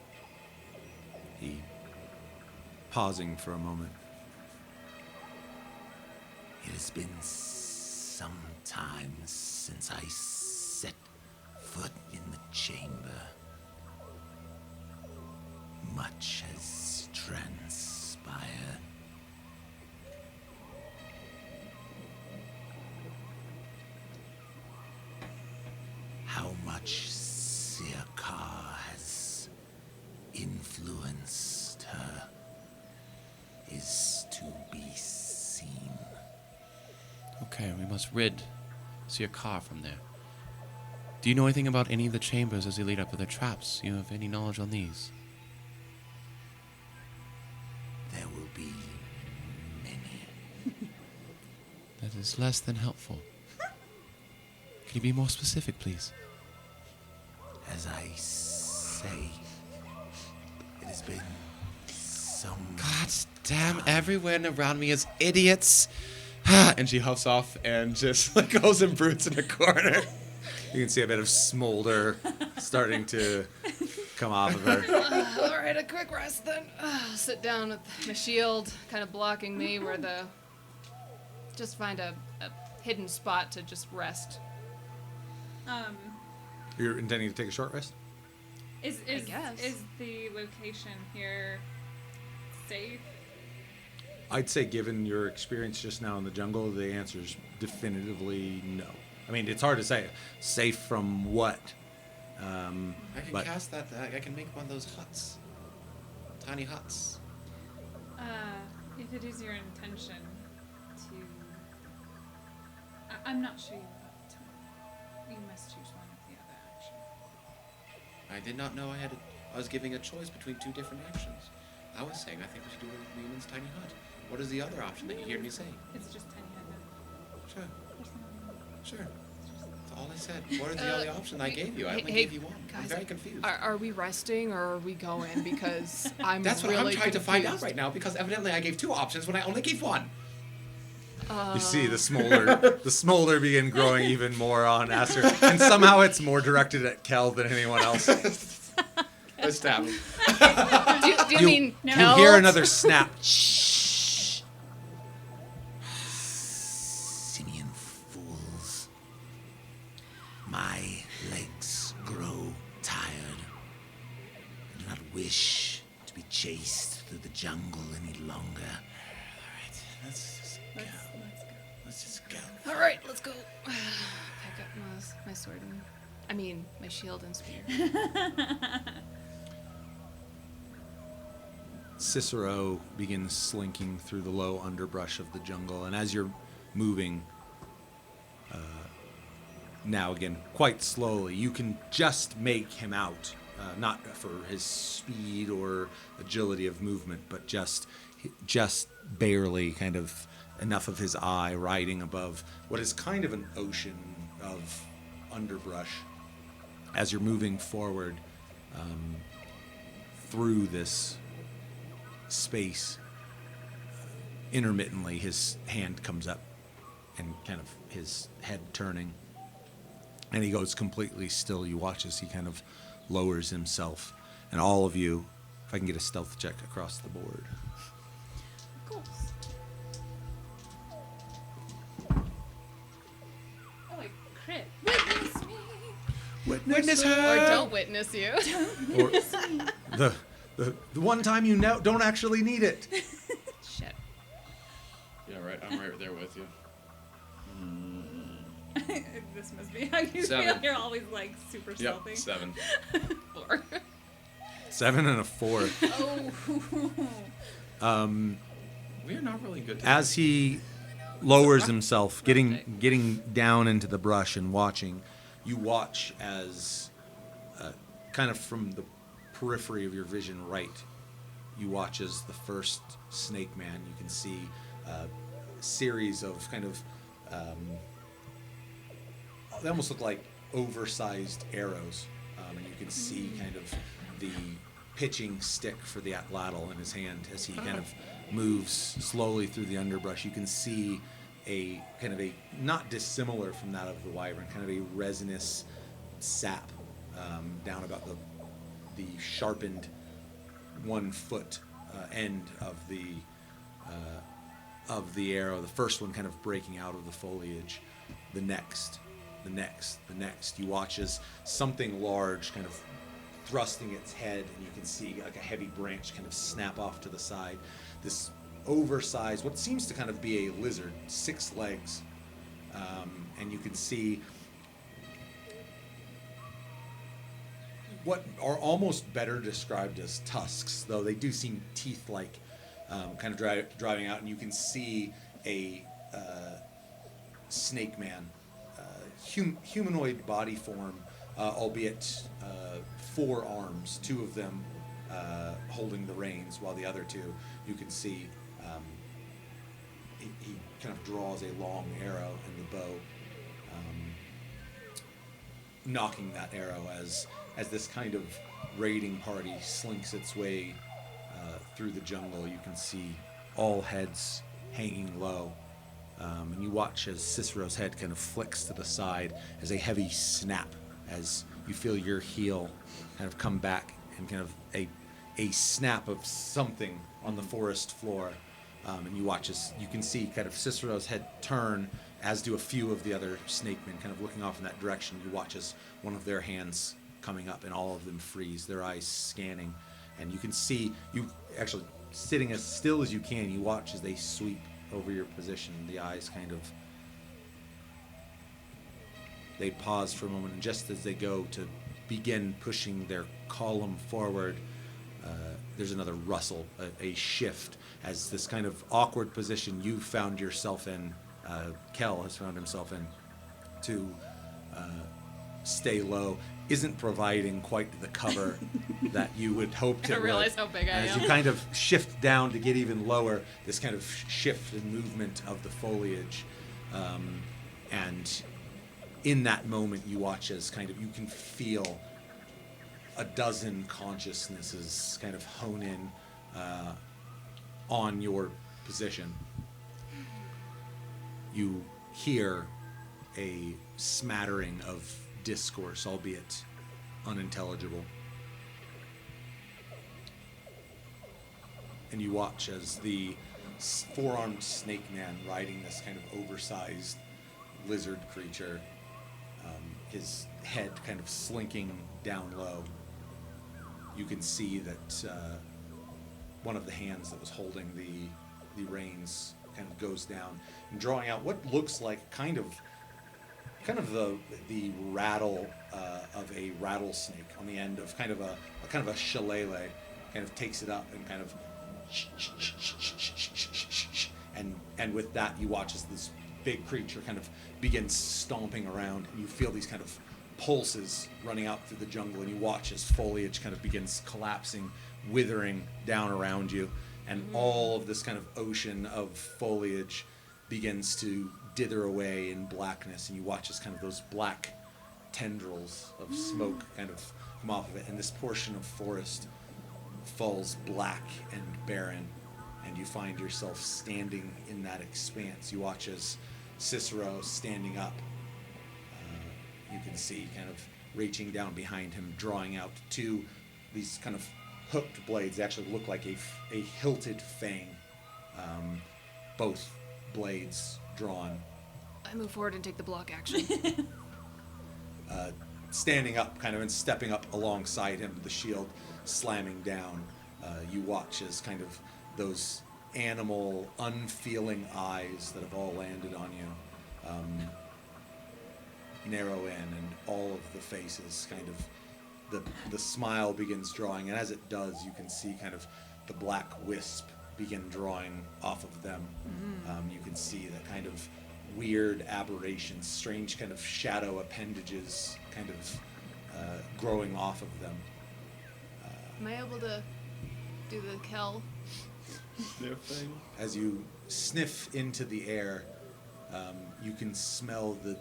[SPEAKER 1] He pausing for a moment.
[SPEAKER 6] It has been some time since I set foot in the chamber. Much has transpired. How much Siakar has influenced her is to be seen.
[SPEAKER 3] Okay, we must rid Siakar from there. Do you know anything about any of the chambers as they lead up to their traps? You have any knowledge on these?
[SPEAKER 6] There will be many.
[SPEAKER 3] That is less than helpful. Can you be more specific, please?
[SPEAKER 6] As I say, it has been some
[SPEAKER 3] God damn, everyone around me is idiots. And she huffs off and just goes and broods in a corner.
[SPEAKER 1] You can see a bit of smolder starting to come off of her.
[SPEAKER 4] All right, a quick rest then. Sit down with my shield kind of blocking me where just find a hidden spot to just rest.
[SPEAKER 1] You're intending to take a short rest?
[SPEAKER 2] Is
[SPEAKER 4] guess.
[SPEAKER 2] is the location here safe?
[SPEAKER 1] I'd say, given your experience just now in the jungle, the answer is definitively no. I mean, it's hard to say. Safe from what?
[SPEAKER 3] I can
[SPEAKER 1] But-
[SPEAKER 3] cast that. I can make one of those huts. Tiny huts.
[SPEAKER 2] If it is your intention to, I'm not sure you must choose one or the other. Actually,
[SPEAKER 3] I did not know I was giving a choice between two different actions. I was saying I think we should do Newman's tiny hut. What is the other option that you hear me say?
[SPEAKER 2] it's just tiny head now.
[SPEAKER 3] Sure,
[SPEAKER 2] There's no-
[SPEAKER 3] sure. That's all I said. What are the other options I gave you? I only
[SPEAKER 4] hey,
[SPEAKER 3] gave you one. I'm
[SPEAKER 4] guys,
[SPEAKER 3] very confused.
[SPEAKER 4] Are we resting or are we going? Because I'm
[SPEAKER 3] That's what
[SPEAKER 4] really
[SPEAKER 3] I'm trying to find out
[SPEAKER 4] confused.
[SPEAKER 3] right now because evidently I gave two options when I only gave one.
[SPEAKER 1] You see the smolder begin growing even more on Aster, and somehow it's more directed at Kel than anyone else.
[SPEAKER 5] I stab him.
[SPEAKER 4] Do you mean
[SPEAKER 2] No.
[SPEAKER 1] You hear another snap.
[SPEAKER 6] Shh. Simian fools. My legs grow tired. I do not wish to be chased through the jungle any longer.
[SPEAKER 3] Let's just go.
[SPEAKER 2] Let's go.
[SPEAKER 3] Let's just go.
[SPEAKER 4] All right, let's go. Pack up my sword and my shield and spear.
[SPEAKER 1] Cicero begins slinking through the low underbrush of the jungle, and as you're moving, now again quite slowly, you can just make him out, not for his speed or agility of movement, but just barely, kind of enough of his eye riding above what is kind of an ocean of underbrush. As you're moving forward through this space, intermittently his hand comes up and kind of his head turning, and he goes completely still. You watch as he kind of lowers himself, and all of you, if I can get a stealth check across the board.
[SPEAKER 2] Of course. Oh, I crit. Witness me.
[SPEAKER 3] Witness
[SPEAKER 4] Or
[SPEAKER 3] her.
[SPEAKER 4] don't witness you.
[SPEAKER 1] Or the one time you don't actually need it.
[SPEAKER 4] Shit.
[SPEAKER 5] Yeah, right. I'm right there with you.
[SPEAKER 2] This must be how you
[SPEAKER 5] 7.
[SPEAKER 2] feel. You're always like super stealthy.
[SPEAKER 5] Yep, 7.
[SPEAKER 4] 4.
[SPEAKER 1] 7 and a 4.
[SPEAKER 2] Oh.
[SPEAKER 5] We're not really good.
[SPEAKER 1] As he lowers himself, getting down into the brush and watching, you watch as, kind of from the periphery of your vision right, you watch as the first snake man, you can see a series of kind of, they almost look like oversized arrows, and you can see kind of the pitching stick for the atlatl in his hand as he kind of moves slowly through the underbrush. You can see a kind of a, not dissimilar from that of the wyvern, kind of a resinous sap down about the sharpened 1 foot end of the arrow. The first one kind of breaking out of the foliage. The next. You watch as something large kind of thrusting its head, and you can see like a heavy branch kind of snap off to the side. This oversized, what seems to kind of be a lizard, 6 legs, and you can see what are almost better described as tusks, though they do seem teeth-like, kind of driving out, and you can see a snake man, humanoid body form, albeit 4 arms, 2 of them holding the reins, while the other 2, you can see he kind of draws a long arrow in the bow, knocking that arrow as this kind of raiding party slinks its way through the jungle. You can see all heads hanging low, and you watch as Cicero's head kind of flicks to the side as a heavy snap, as you feel your heel kind of come back, and kind of a snap of something on the forest floor, and you watch as you can see kind of Cicero's head turn, as do a few of the other snakemen kind of looking off in that direction. You watch as one of their hands coming up, and all of them freeze, their eyes scanning, and you can see, you actually sitting as still as you can, you watch as they sweep over your position. The eyes kind of, they pause for a moment, and just as they go to begin pushing their column forward, there's another rustle, a shift, as this kind of awkward position you found yourself in, Kel has found himself in, to stay low, isn't providing quite the cover that you would hope to.
[SPEAKER 4] I realize how big I
[SPEAKER 1] As
[SPEAKER 4] am.
[SPEAKER 1] you kind of shift down to get even lower, this kind of shift and movement of the foliage, and in that moment you watch as kind of you can feel a dozen consciousnesses kind of hone in on your position. You hear a smattering of discourse, albeit unintelligible. and you watch as the four-armed snake man riding this kind of oversized lizard creature, his head kind of slinking down low. You can see that one of the hands that was holding the reins kind of goes down and drawing out what looks like kind of the rattle of a rattlesnake on the end of kind of a shillelagh. Kind of takes it up and kind of and with that you watch as this big creature kind of begins stomping around, and you feel these kind of pulses running out through the jungle, and you watch as foliage kind of begins collapsing, withering down around you, and all of this kind of ocean of foliage begins to dither away in blackness, and you watch as kind of those black tendrils of smoke kind of come off of it, and this portion of forest falls black and barren, and you find yourself standing in that expanse. You watch as Cicero standing up. You can see kind of reaching down behind him, drawing out these kind of hooked blades. They actually look like a hilted fang. Both blades drawn.
[SPEAKER 4] I move forward and take the block action.
[SPEAKER 1] Standing up kind of and stepping up alongside him, the shield slamming down. You watch as kind of those animal, unfeeling eyes that have all landed on you narrow in, and all of the faces kind of the smile begins drawing, and as it does, you can see kind of the black wisp begin drawing off of them. You can see that kind of weird aberrations, strange kind of shadow appendages kind of growing off of them.
[SPEAKER 4] Am I able to do the Kel?
[SPEAKER 5] Sniffing.
[SPEAKER 1] As you sniff into the air, you can smell the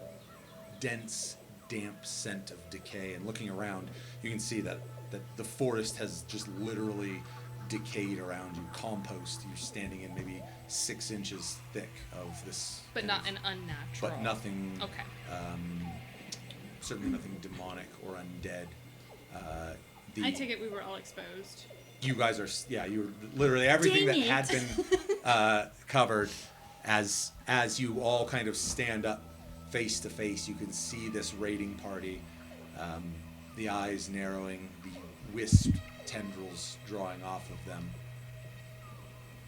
[SPEAKER 1] dense, damp scent of decay. And looking around, you can see that the forest has just literally decayed around you. Compost. You're standing in maybe 6 inches thick of this.
[SPEAKER 4] But
[SPEAKER 1] kind
[SPEAKER 4] not
[SPEAKER 1] of-
[SPEAKER 4] an unnatural.
[SPEAKER 1] But nothing.
[SPEAKER 4] Okay.
[SPEAKER 1] Certainly nothing demonic or undead.
[SPEAKER 2] I take it we were all exposed.
[SPEAKER 1] You guys are, you were literally everything
[SPEAKER 2] Dang
[SPEAKER 1] that had
[SPEAKER 2] it.
[SPEAKER 1] been covered. As you all kind of stand up face to face, you can see this raiding party, the eyes narrowing, the wisped tendrils drawing off of them.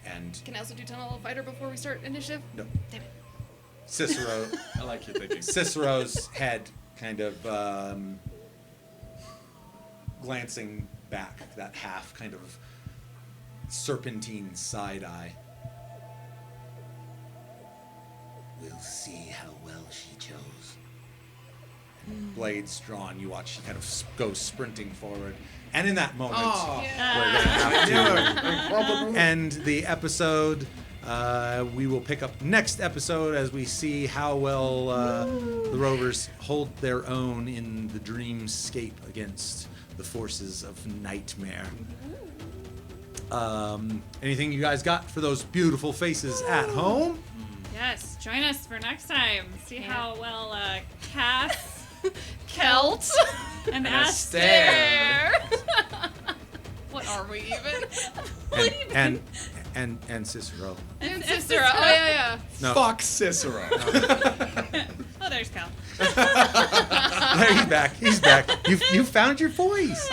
[SPEAKER 1] And
[SPEAKER 4] Can I also do Tunnel of Fighter before we start initiative?
[SPEAKER 1] no,
[SPEAKER 4] Damn it.
[SPEAKER 1] Cicero,
[SPEAKER 5] I like your thinking.
[SPEAKER 1] Cicero's head kind of glancing back, that half kind of serpentine side eye.
[SPEAKER 6] We'll see how well she chose.
[SPEAKER 1] Blades drawn, you watch she kind of goes sprinting forward, and in that moment,
[SPEAKER 3] Oh.
[SPEAKER 1] we're gonna have to end the episode. We will pick up next episode as we see how well the Rovers hold their own in the dreamscape against the forces of nightmare. Anything you guys got for those beautiful faces at home?
[SPEAKER 2] Yes, join us for next time. See how well Cass
[SPEAKER 4] Kelt
[SPEAKER 2] and
[SPEAKER 3] Astaire.
[SPEAKER 4] What are we
[SPEAKER 1] And
[SPEAKER 4] even?
[SPEAKER 1] and Cicero.
[SPEAKER 4] And Cicero. Oh yeah.
[SPEAKER 1] No,
[SPEAKER 5] Fuck Cicero.
[SPEAKER 2] Oh, there's Cal.
[SPEAKER 1] there, he's back. He's back. You found your voice.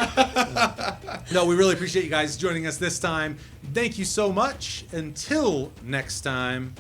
[SPEAKER 1] No, we really appreciate you guys joining us this time. Thank you so much. Until next time.